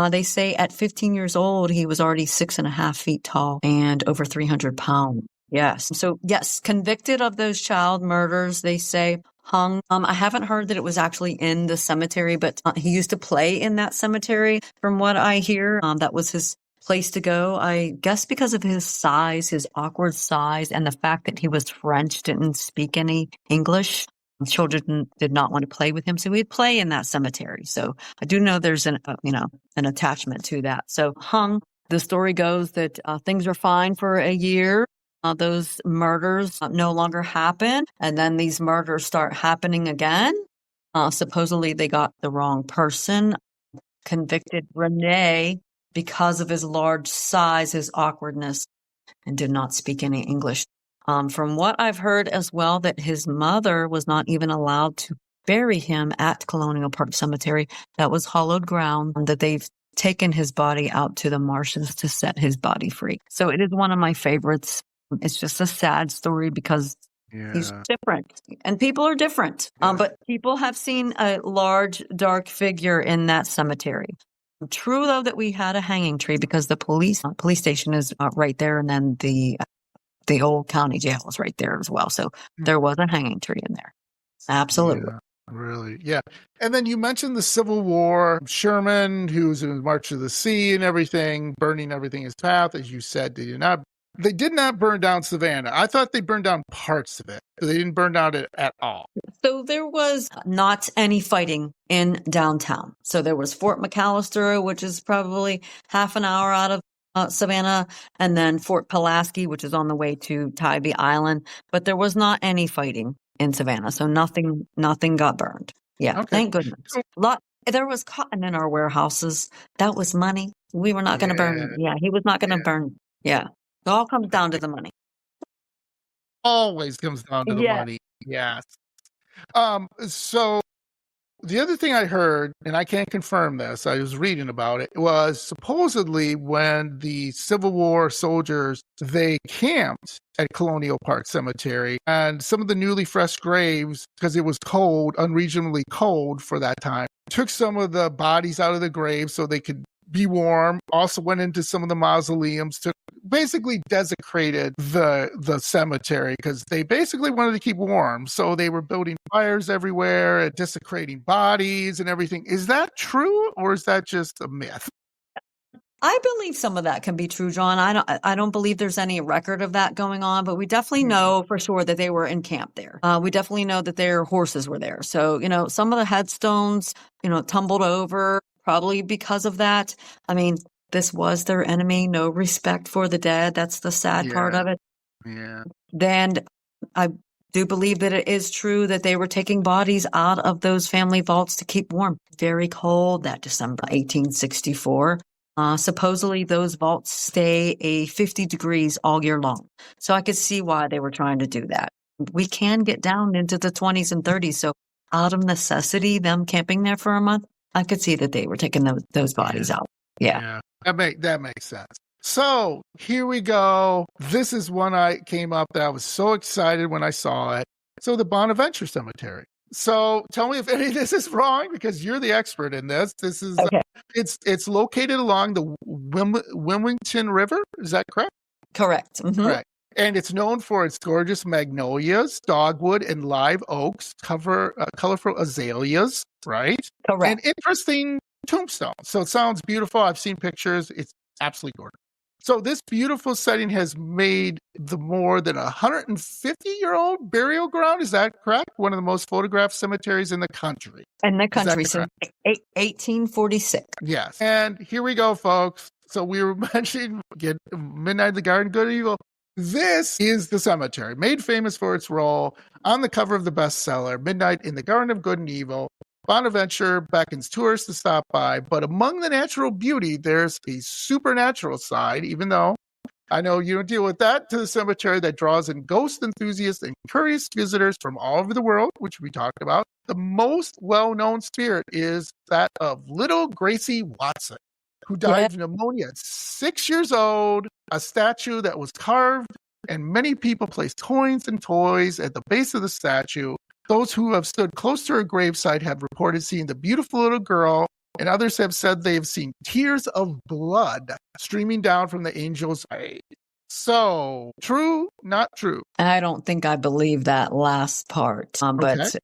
They say at 15 years old, he was already 6.5 feet tall and over 300 pounds. Yes. So yes, convicted of those child murders, they say hung. I haven't heard that it was actually in the cemetery, but he used to play in that cemetery. From what I hear, that was his place to go. I guess because of his size, his awkward size, and the fact that he was French, didn't speak any English. Children did not want to play with him, so he'd play in that cemetery. So I do know there's an attachment to that. So hung. The story goes that things are fine for a year. Those murders no longer happen, and then these murders start happening again. Supposedly they got the wrong person. Convicted Renee because of his large size, his awkwardness, and did not speak any English. From what I've heard as well, that his mother was not even allowed to bury him at Colonial Park Cemetery. That was hollowed ground, that they've taken his body out to the marshes to set his body free. So it is one of my favorites. It's just a sad story because he's different, and people are different. But people have seen a large, dark figure in that cemetery. True, though, that we had a hanging tree because the police station is right there, and then the old county jail is right there as well. So there was a hanging tree in there. Absolutely. Yeah, really. Yeah. And then you mentioned the Civil War, Sherman, who's in March of the Sea and everything, burning everything in his path. As you said, they did not burn down Savannah. I thought they burned down parts of it. They didn't burn down it at all. So there was not any fighting in downtown. So there was Fort McAllister, which is probably half an hour out of Savannah, and then Fort Pulaski, which is on the way to Tybee Island. But there was not any fighting in Savannah, so nothing got burned. Yeah, okay. Thank goodness. There was cotton in our warehouses. That was money. We were not going to burn. Yeah, he was not going to burn. Yeah, it all comes down to the money. Always comes down to the money. Yes. So the other thing I heard, and I can't confirm this, I was reading about it, was supposedly when the Civil War soldiers, they camped at Colonial Park Cemetery, and some of the newly fresh graves, because it was cold, unreasonably cold for that time, took some of the bodies out of the graves so they could be warm, also went into some of the mausoleums, to basically desecrated the cemetery because they basically wanted to keep warm. So they were building fires everywhere and desecrating bodies and everything. Is that true, or is that just a myth? I believe some of that can be true, John. I don't believe there's any record of that going on, but we definitely know for sure that they were in camp there. We definitely know that their horses were there. So, some of the headstones, tumbled over probably because of that. I mean, this was their enemy, no respect for the dead. That's the sad part of it. Yeah. Then I do believe that it is true that they were taking bodies out of those family vaults to keep warm. Very cold that December 1864. Supposedly those vaults stay 50 degrees all year long. So I could see why they were trying to do that. We can get down into the 20s and 30s. So out of necessity, them camping there for a month, I could see that they were taking those bodies out. Yeah. That makes sense. So here we go. This is one I came up that I was so excited when I saw it. So the Bonaventure Cemetery. So tell me if any of this is wrong, because you're the expert in this. This is Okay. It's located along the Wilmington River. Is that correct? Correct. Mm-hmm. Correct. And it's known for its gorgeous magnolias, dogwood, and live oaks, colorful azaleas, right? Correct. And interesting tombstones. So it sounds beautiful. I've seen pictures. It's absolutely gorgeous. So this beautiful setting has made the more than 150-year-old burial ground. Is that correct? One of the most photographed cemeteries in the country. In the country since 1846. Yes. And here we go, folks. So we were mentioning Midnight in the Garden of Good and Evil. This is the cemetery, made famous for its role on the cover of the bestseller, Midnight in the Garden of Good and Evil. Bonaventure beckons tourists to stop by, but among the natural beauty, there's a supernatural side, even though I know you don't deal with that, to the cemetery that draws in ghost enthusiasts and curious visitors from all over the world, which we talked about. The most well-known spirit is that of little Gracie Watson, who died of pneumonia at 6 years old, a statue that was carved, and many people placed coins and toys at the base of the statue. Those who have stood close to her gravesite have reported seeing the beautiful little girl, and others have said they have seen tears of blood streaming down from the angel's eyes. So, true, not true? I don't think I believe that last part. But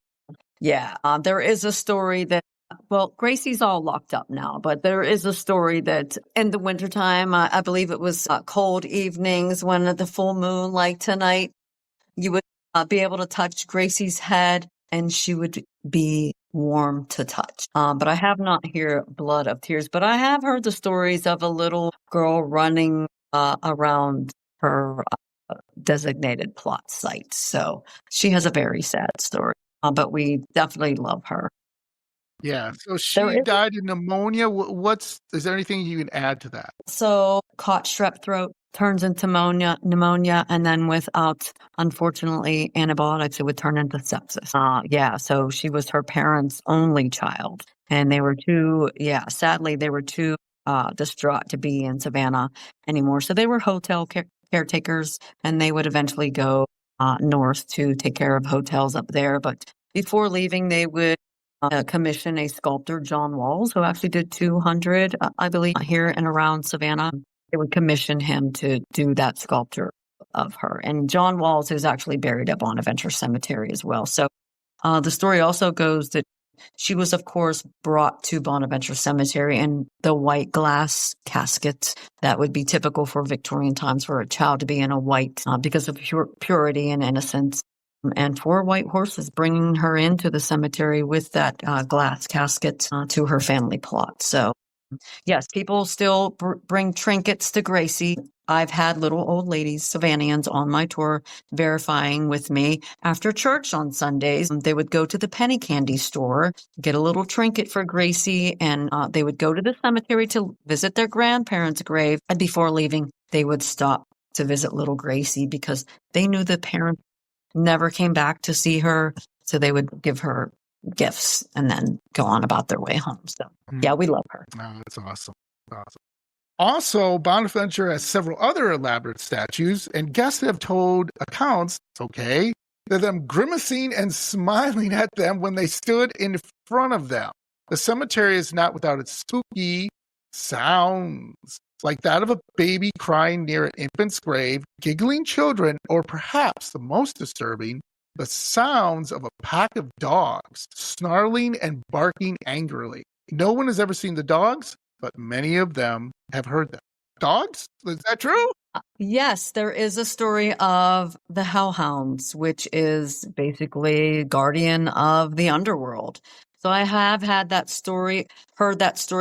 yeah, there is a story that, well, Gracie's all locked up now, but there is a story that in the wintertime, I believe it was cold evenings when the full moon, like tonight, you would be able to touch Gracie's head and she would be warm to touch. But I have not heard blood of tears, but I have heard the stories of a little girl running around her designated plot site. So she has a very sad story, but we definitely love her. Yeah. So she died of pneumonia. Is there anything you can add to that? So caught strep throat, turns into pneumonia, and then without, unfortunately, antibiotics, it would turn into sepsis. So she was her parents' only child, and they were sadly, they were too distraught to be in Savannah anymore. So they were hotel caretakers, and they would eventually go north to take care of hotels up there. But before leaving, they would commission a sculptor, John Walls, who actually did 200, I believe, here and around Savannah. They would commission him to do that sculpture of her. And John Walls is actually buried at Bonaventure Cemetery as well. So the story also goes that she was, of course, brought to Bonaventure Cemetery in the white glass casket that would be typical for Victorian times for a child to be in a white because of purity and innocence. And 4 white horses bringing her into the cemetery with that glass casket to her family plot. So, yes, people still bring trinkets to Gracie. I've had little old ladies, Savannians, on my tour verifying with me. After church on Sundays, they would go to the penny candy store, get a little trinket for Gracie, and they would go to the cemetery to visit their grandparents' grave. And before leaving, they would stop to visit little Gracie because they knew the parents never came back to see her. So they would give her gifts and then go on about their way home. So yeah, we love her. Oh, that's awesome. Awesome. Also, Bonaventure has several other elaborate statues, and guests have told accounts, that them grimacing and smiling at them when they stood in front of them. The cemetery is not without its spooky sounds, like that of a baby crying near an infant's grave, giggling children, or perhaps the most disturbing, the sounds of a pack of dogs snarling and barking angrily. No one has ever seen the dogs, but many of them have heard them. Dogs? Is that true? Yes, there is a story of the hellhounds, which is basically guardian of the underworld. So I have heard that story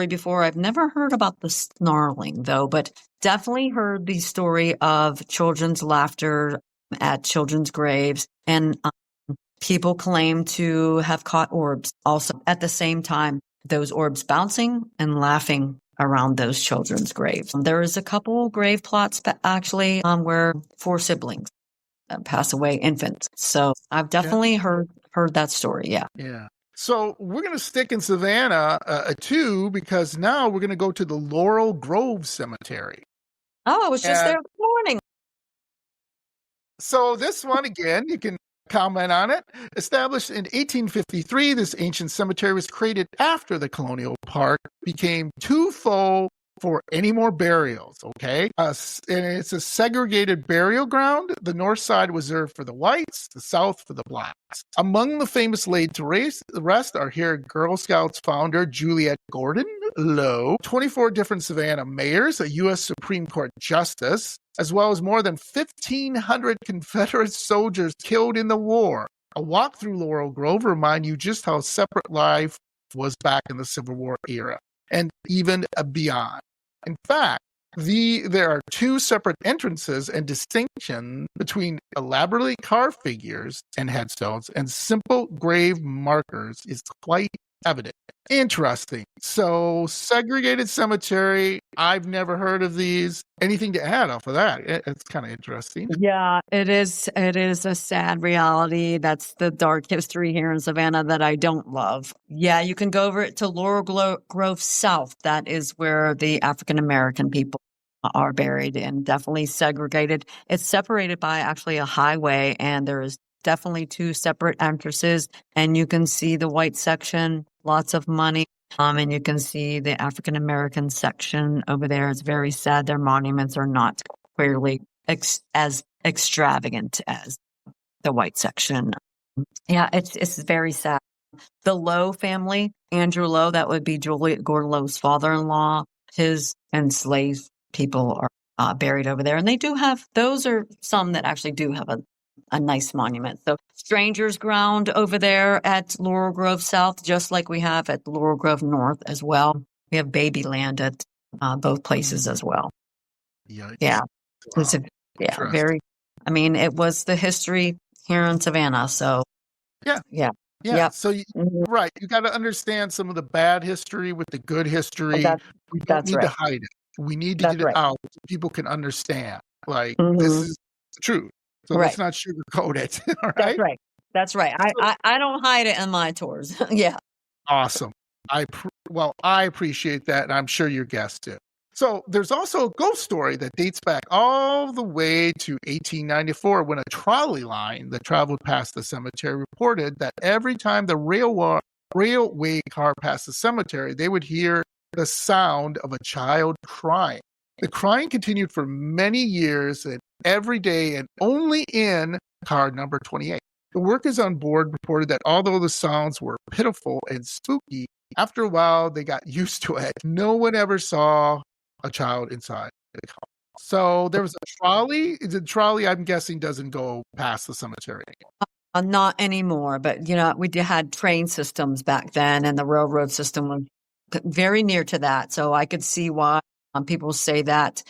before. I've never heard about the snarling though, but definitely heard the story of children's laughter at children's graves, and people claim to have caught orbs also at the same time, those orbs bouncing and laughing around those children's graves. There is a couple grave plots actually where 4 siblings pass away, infants. So I've definitely heard that story. Yeah. Yeah. So we're going to stick in Savannah too, because now we're going to go to the Laurel Grove Cemetery. Oh, I was just there this morning. So this one, again, you can comment on it. Established in 1853, this ancient cemetery was created after the Colonial Park became too full for any more burials, and it's a segregated burial ground. The north side was reserved for the whites, the south for the blacks. Among the famous laid to rest are here Girl Scouts founder Juliette Gordon Lowe, 24 different Savannah mayors, a U.S. Supreme Court justice, as well as more than 1,500 Confederate soldiers killed in the war. A walk through Laurel Grove will remind you just how separate life was back in the Civil War era, and even beyond. In fact, there are 2 separate entrances, and distinction between elaborately carved figures and headstones and simple grave markers is quite evident. Interesting. So, segregated cemetery, I've never heard of these. Anything to add off of that? It's kind of interesting. Yeah, it is. It is a sad reality. That's the dark history here in Savannah that I don't love. Yeah, you can go over it to Laurel Grove South. That is where the African American people are buried, and definitely segregated. It's separated by actually a highway, and there is definitely 2 separate entrances, and you can see the white section, lots of money. And you can see the African American section over there. It's very sad. Their monuments are not clearly as extravagant as the white section. Yeah, it's very sad. The Lowe family, Andrew Lowe, that would be Juliet Gordon Lowe's father-in-law. His enslaved people are buried over there, and they do have. Those are some that actually do have a nice monument. So Strangers Ground over there at Laurel Grove South, just like we have at Laurel Grove North as well. We have Babyland at both places as well. Yikes. Yeah. Wow. Very, I mean, it was the history here in Savannah. So yeah. Yep. So right. You got to understand some of the bad history with the good history. We don't need to hide it. We need to get it out so people can understand. Like, this is the truth. So let's not sugarcoat it. All right. That's right. I don't hide it in my tours. Yeah. Awesome. I appreciate that, and I'm sure your guests do. So there's also a ghost story that dates back all the way to 1894, when a trolley line that traveled past the cemetery reported that every time the railway car passed the cemetery, they would hear the sound of a child crying. The crying continued for many years, and every day, and only in car number 28. The workers on board reported that although the sounds were pitiful and spooky, after a while they got used to it. No one ever saw a child inside the car. So there was a trolley. The trolley, I'm guessing, doesn't go past the cemetery anymore. Not anymore, but we had train systems back then, and the railroad system was very near to that. So I could see why people say that.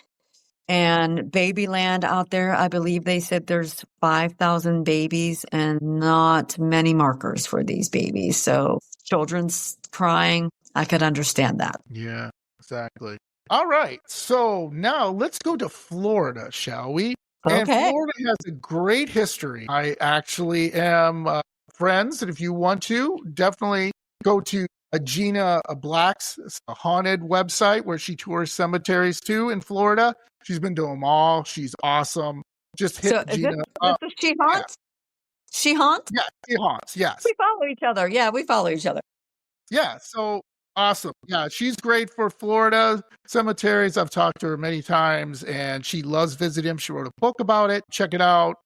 And Babyland out there, I believe they said there's 5,000 babies and not many markers for these babies. So children's crying, I could understand that. Yeah, exactly. All right. So now let's go to Florida, shall we? Okay. And Florida has a great history. I actually am friends. And if you want to, definitely go to Gina Black's haunted website where she tours cemeteries too in Florida. She's been to them all. She's awesome. Just hit So is Gina this up. is She Haunts? She Haunts? Yeah, she haunts. Yes. We follow each other. Yeah, we follow each other. Yeah. So awesome. Yeah, she's great for Florida cemeteries. I've talked to her many times and she loves visiting them. She wrote a book about it. Check it out.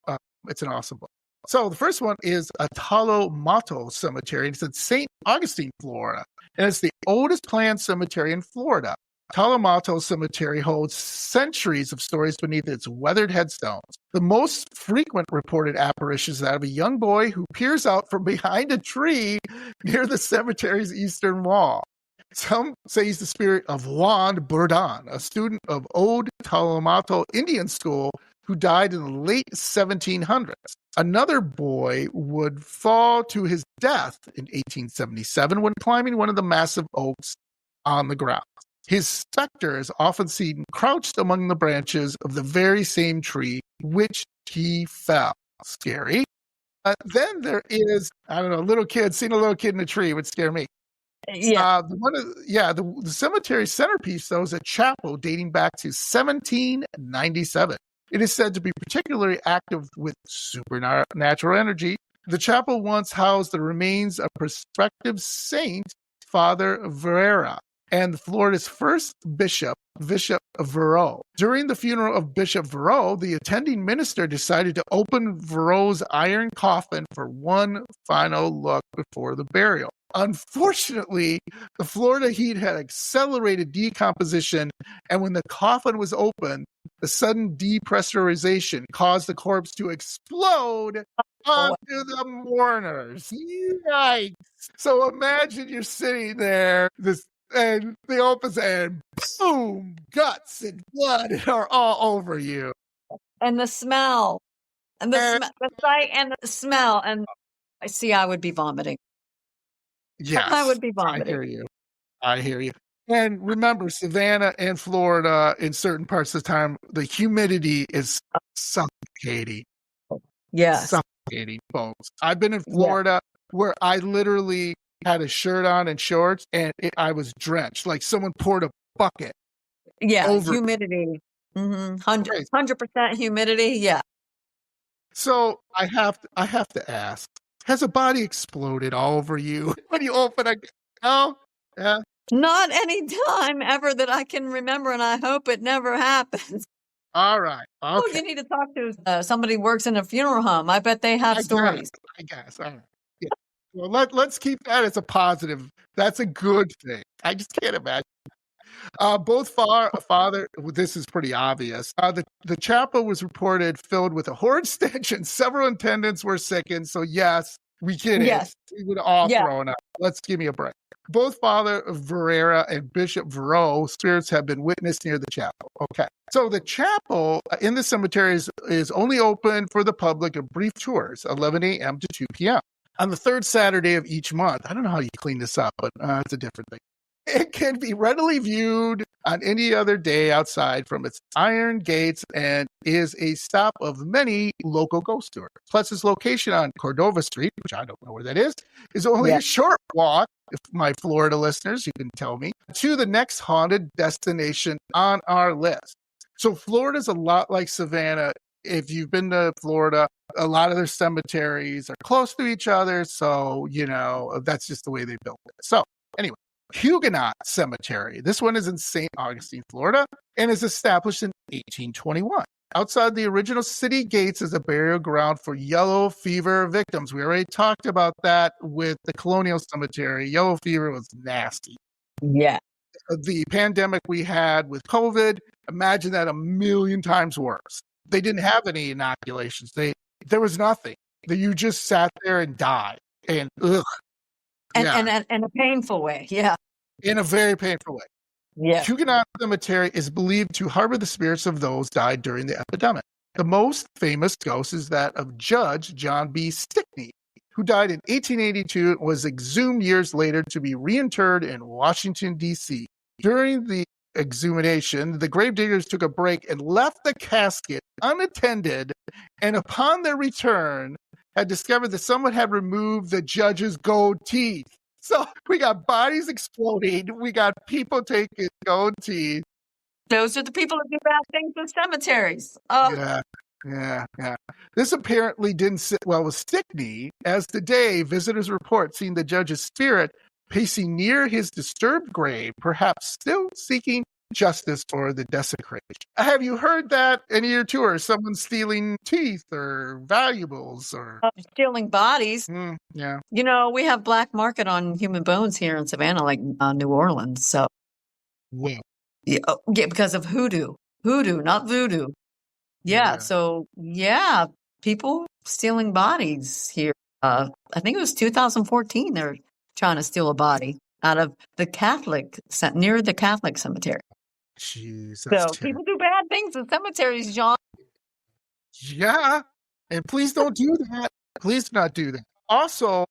It's an awesome book. So the first one is Atalomato Cemetery. It's in St. Augustine, Florida. And it's the oldest planned cemetery in Florida. Atalomato Cemetery holds centuries of stories beneath its weathered headstones. The most frequent reported apparitions that of a young boy who peers out from behind a tree near the cemetery's eastern wall. Some say he's the spirit of Juan Bourdon, a student of Old Atalomato Indian School who died in the late 1700s. Another boy would fall to his death in 1877 when climbing one of the massive oaks on the ground. His specter is often seen crouched among the branches of the very same tree which he fell. Scary. Then there is, I don't know, a little kid. Seeing a little kid in a tree would scare me. Yeah. The cemetery centerpiece, though, is a chapel dating back to 1797. It is said to be particularly active with supernatural energy. The chapel once housed the remains of prospective saint Father Verera and Florida's first bishop, Bishop Verot. During the funeral of Bishop Verot, the attending minister decided to open Verot's iron coffin for one final look before the burial. Unfortunately, the Florida heat had accelerated decomposition, and when the coffin was opened, the sudden depressurization caused the corpse to explode onto the mourners. Yikes! So imagine you're sitting there, and the opens and boom, guts and blood are all over you. And the smell. And the sight and the smell. And I would be vomiting. Yes. I would be vomiting. I hear you. And remember, Savannah and Florida, in certain parts of the time, the humidity is suffocating. Yes. Suffocating, folks. I've been in Florida where I literally had a shirt on and shorts, and I was drenched. Like someone poured a bucket. Yeah, humidity. 100% humidity. Yeah. So I have to ask: has a body exploded all over you when you open a? Oh, yeah. Not any time ever that I can remember, and I hope it never happens. All right. Okay. Oh, you need to talk to somebody who works in a funeral home. I bet they have stories. I guess. All right. Yeah. Well, let's keep that as a positive. That's a good thing. I just can't imagine. Both father, this is pretty obvious. The chapel was reported filled with a horrid stench, and several attendants were sickened. So yes, we get it. We would all thrown up. Let's give me a break. Both Father Verera and Bishop Verot spirits have been witnessed near the chapel. Okay. So the chapel in the cemetery is only open for the public of brief tours, 11 a.m. to 2 p.m. on the third Saturday of each month. I don't know how you clean this up, but it's a different thing. It can be readily viewed on any other day outside from its iron gates and is a stop of many local ghost tours. Plus, its location on Cordova Street, which I don't know where that is only a short walk, if my Florida listeners, you can tell me, to the next haunted destination on our list. So Florida's a lot like Savannah. If you've been to Florida, a lot of their cemeteries are close to each other. So, that's just the way they built it. So anyway. Huguenot Cemetery. This one is in St. Augustine, Florida, and is established in 1821. Outside the original city gates is a burial ground for yellow fever victims. We already talked about that with the Colonial Cemetery. Yellow fever was nasty. Yeah. The pandemic we had with COVID, imagine that a million times worse. They didn't have any inoculations. There was nothing. You just sat there and died. And ugh. And in a painful way, yeah. In a very painful way. Yeah. Huguenot Cemetery is believed to harbor the spirits of those died during the epidemic. The most famous ghost is that of Judge John B. Stickney, who died in 1882 and was exhumed years later to be reinterred in Washington, D.C. During the exhumation, the gravediggers took a break and left the casket unattended, and upon their return, had discovered that someone had removed the judge's gold teeth. So we got bodies exploding. We got people taking gold teeth. Those are the people that do bad things in cemeteries. Yeah. This apparently didn't sit well with Stickney, as today visitors report seeing the judge's spirit pacing near his disturbed grave, perhaps still seeking justice for the desecration. Have you heard that any of your tours? Someone stealing teeth or valuables or Stealing bodies. yeah. You know, we have black market on human bones here in Savannah, like New Orleans. So, Well, yeah, because of hoodoo, not voodoo. Yeah. So, yeah, people stealing bodies here. I think it was 2014. They're trying to steal a body out of the near the Catholic cemetery. Jeez, So people do bad things in cemeteries, John. Yeah, and please don't do that. Please do not do that. Also,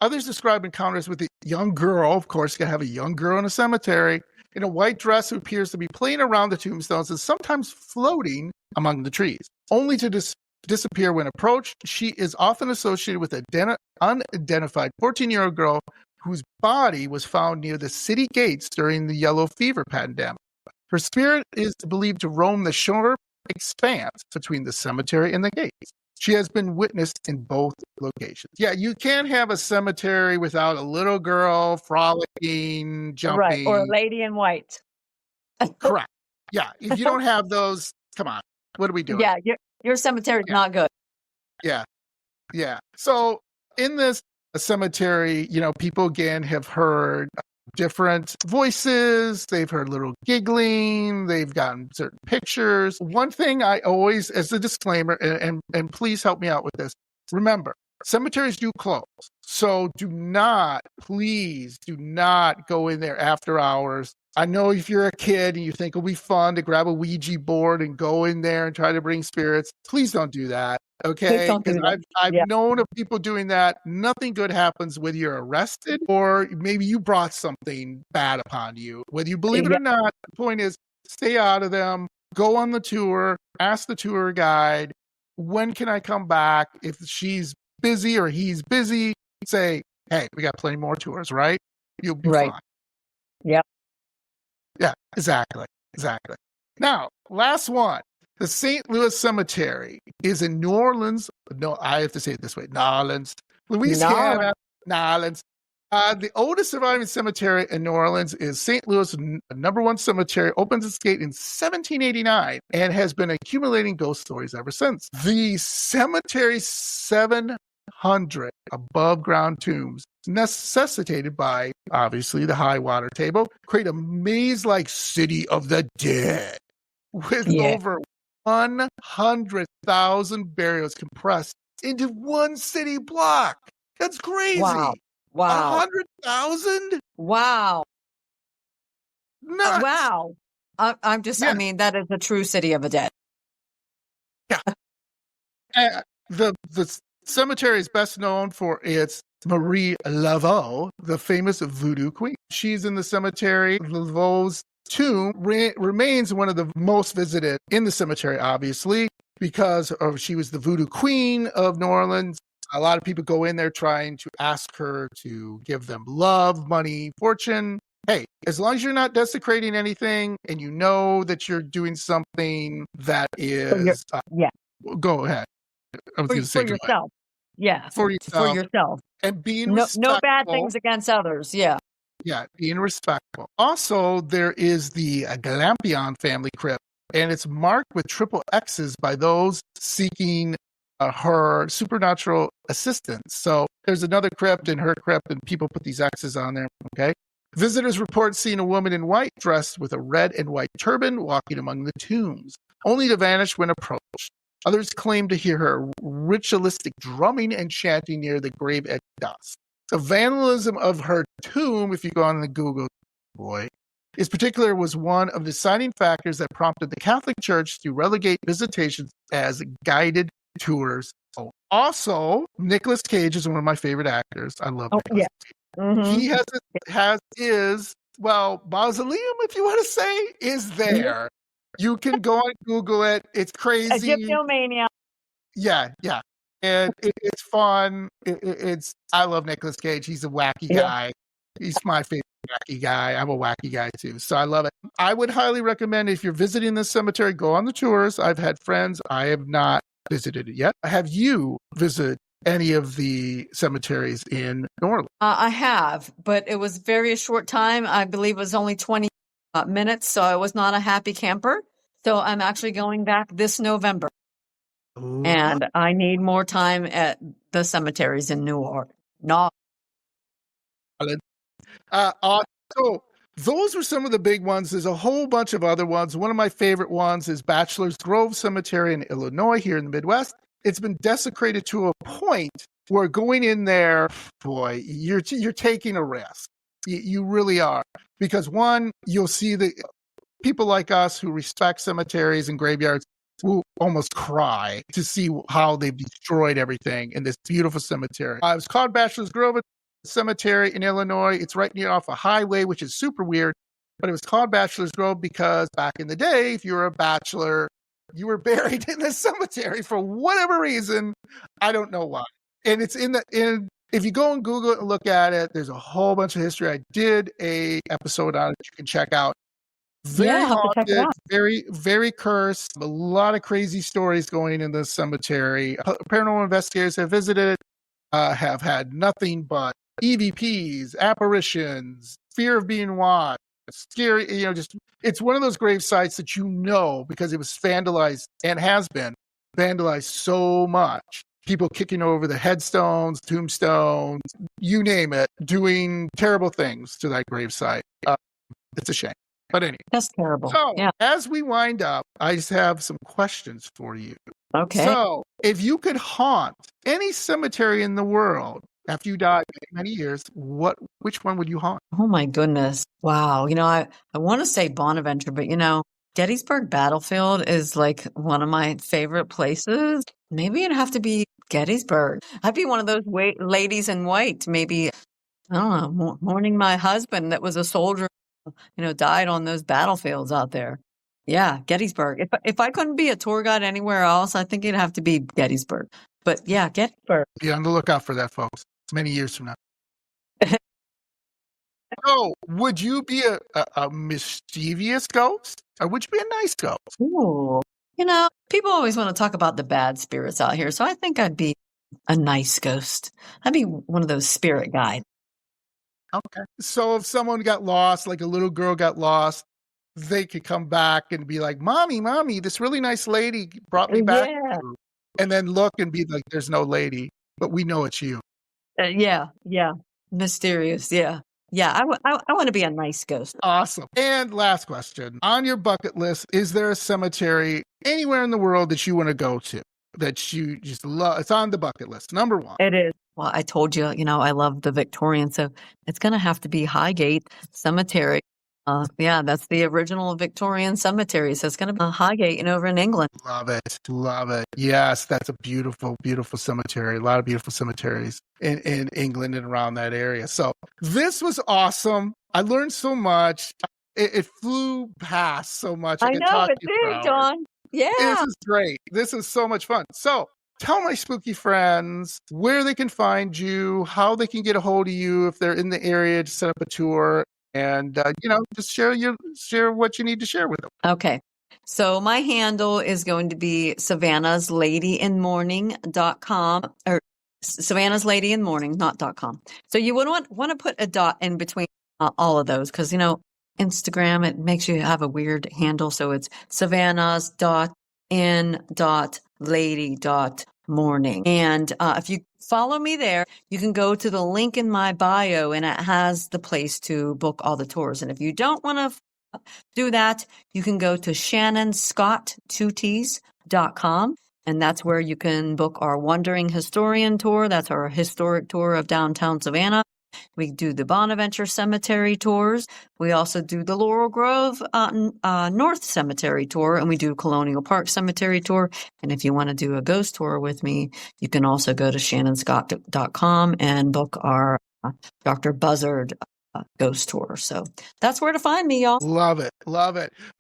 others describe encounters with a young girl. Of course, you gotta have a young girl in a cemetery in a white dress who appears to be playing around the tombstones and sometimes floating among the trees, only to disappear when approached. She is often associated with an unidentified 14-year-old girl whose body was found near the city gates during the yellow fever pandemic. Her spirit is believed to roam the shore expanse between the cemetery and the gates. She has been witnessed in both locations. Yeah, you can't have a cemetery without a little girl frolicking, jumping. Right, or a lady in white. Correct. Yeah, if you don't have those, come on. What are we doing? Yeah, your cemetery is not good. Yeah. So in this cemetery, people again have heard different voices. They've heard little giggling. They've gotten certain pictures. One thing I always, as a disclaimer, and please help me out with this, remember, cemeteries do close. So please do not go in there after hours. I know if you're a kid and you think it'll be fun to grab a Ouija board and go in there and try to bring spirits, please don't do that. Okay, because I've known of people doing that. Nothing good happens whether you're arrested or maybe you brought something bad upon you. Whether you believe it or not, the point is stay out of them. Go on the tour. Ask the tour guide, when can I come back? If she's busy or he's busy, say, hey, we got plenty more tours, right? You'll be fine. Yep. Yeah, exactly. Now, last one. The St. Louis Cemetery is in New Orleans. No, I have to say it this way. Nolens, Louisiana. Nolens. The oldest surviving cemetery in New Orleans is St. Louis #1 Cemetery. Opens its gate in 1789 and has been accumulating ghost stories ever since. The cemetery's 700 above-ground tombs, necessitated by, obviously, the high water table, create a maze-like city of the dead with over 100,000 burials compressed into one city block. That's crazy. Wow. 100,000? Wow. Nuts. Wow. I'm just, I mean, that is the true city of the dead. Yeah. The cemetery is best known for its Marie Laveau, the famous voodoo queen. She's in the cemetery. Laveau's tomb remains one of the most visited in the cemetery, obviously, because she was the voodoo queen of New Orleans. A lot of people go in there trying to ask her to give them love, money, fortune. Hey, as long as you're not desecrating anything and you know that you're doing something that is... Go ahead. I was going to say for yourself. Yeah. For yourself. And being respectful. No bad things against others. Yeah. Yeah, being respectful. Also, there is the Glampion family crypt, and it's marked with triple X's by those seeking her supernatural assistance. So there's another crypt and her crypt, and people put these X's on there, okay? Visitors report seeing a woman in white dressed with a red and white turban walking among the tombs, only to vanish when approached. Others claim to hear her ritualistic drumming and chanting near the grave at dusk. The vandalism of her tomb, if you go on the Google, was one of the deciding factors that prompted the Catholic Church to relegate visitations as guided tours. Oh, also, Nicolas Cage is one of my favorite actors. I love Nicolas Cage. Mm-hmm. He has his mausoleum, if you want to say, is there. You can go and Google it. It's crazy. Egyptomania. Yeah. and it's fun. I love Nicolas Cage. He's a wacky guy. He's my favorite wacky guy. I'm a wacky guy too, so I love it. I would highly recommend if you're visiting this cemetery, go on the tours. I've had friends. I have not visited it yet. Have you visited any of the cemeteries in New Orleans? I have, but it was very short time. I believe it was only 20 minutes, so I was not a happy camper. So I'm actually going back this November. Ooh. And I need more time at the cemeteries in New Orleans. No. So those were some of the big ones. There's a whole bunch of other ones. One of my favorite ones is Bachelor's Grove Cemetery in Illinois, here in the Midwest. It's been desecrated to a point where going in there, boy, you're taking a risk. You really are. Because one, you'll see the people like us who respect cemeteries and graveyards will almost cry to see how they've destroyed everything in this beautiful cemetery. It was called Bachelor's Grove Cemetery in Illinois. It's right near off a highway, which is super weird, but it was called Bachelor's Grove because back in the day, if you were a bachelor, you were buried in the cemetery for whatever reason. I don't know why. And it's if you go and Google it and look at it, there's a whole bunch of history. I did a episode on it that you can check out. Very haunted, very, very cursed. A lot of crazy stories going in the cemetery. Paranormal investigators have visited, have had nothing but EVPs, apparitions, fear of being watched, scary, just it's one of those grave sites that because it was vandalized and has been vandalized so much. People kicking over the headstones, tombstones, you name it, doing terrible things to that grave site. It's a shame. But anyway. That's terrible. So, as we wind up, I just have some questions for you. Okay. So, if you could haunt any cemetery in the world after you died many years, which one would you haunt? Oh my goodness. Wow. I want to say Bonaventure, but Gettysburg Battlefield is like one of my favorite places. Maybe it'd have to be Gettysburg. I'd be one of those ladies in white, maybe, I don't know, mourning my husband that was a soldier, died on those battlefields out there. Yeah, Gettysburg. If I couldn't be a tour guide anywhere else, I think it'd have to be Gettysburg. But yeah, Gettysburg. Be on the lookout for that, folks. Many years from now. So, would you be a mischievous ghost, or would you be a nice ghost? Ooh. People always want to talk about the bad spirits out here, so I think I'd be a nice ghost. I'd be one of those spirit guides. Okay. So if someone got lost, like a little girl got lost, they could come back and be like, Mommy, this really nice lady brought me back. Yeah. And then look and be like, there's no lady, but we know it's you. Yeah. Mysterious. Yeah. I want to be a nice ghost. Awesome. And last question. On your bucket list, is there a cemetery anywhere in the world that you want to go to that you just love? It's on the bucket list. Number one. It is. Well, I told you, I love the Victorian, so it's going to have to be Highgate Cemetery. That's the original Victorian cemetery, so it's going to be Highgate over in England. Love it. Yes, that's a beautiful, beautiful cemetery. A lot of beautiful cemeteries in England and around that area. So this was awesome. I learned so much. It flew past so much. I know it did, John. Yeah. This is great. This is so much fun. So tell my spooky friends where they can find you, how they can get a hold of you if they're in the area to set up a tour, and just share what you need to share with them. Okay. So my handle is going to be Savannah's Lady in Mourning.com, or Savannah's Lady in Mourning, not .com. So you would want to put a dot in between all of those, because Instagram, it makes you have a weird handle. So it's savannahs.in.lady.mourning. And if you follow me there, you can go to the link in my bio, and it has the place to book all the tours. And if you don't want to do that, you can go to shannonscott2ts.com, and that's where you can book our Wandering Historian tour. That's our historic tour of downtown Savannah. We do the Bonaventure Cemetery tours. We also do the Laurel Grove North Cemetery tour, and we do Colonial Park Cemetery tour. And if you want to do a ghost tour with me, you can also go to shannonscott.com and book our Dr. Buzzard ghost tour. So that's where to find me, y'all. Love it.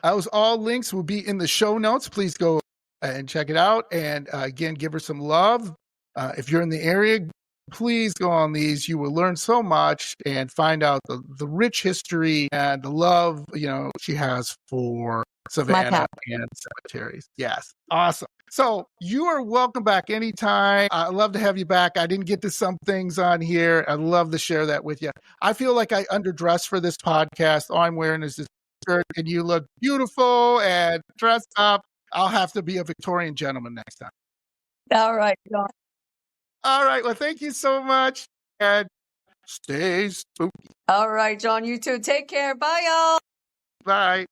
Those all links will be in the show notes. Please go and check it out. And again, give her some love. If you're in the area, please go on these. You will learn so much and find out the rich history and the love, she has for Savannah and cemeteries. Yes. Awesome. So you are welcome back anytime. I'd love to have you back. I didn't get to some things on here. I'd love to share that with you. I feel like I underdressed for this podcast. All I'm wearing is this shirt, and you look beautiful and dressed up. I'll have to be a Victorian gentleman next time. All right, John. All right. Well, thank you so much. And stay spooky. All right, John, you too. Take care. Bye, y'all. Bye.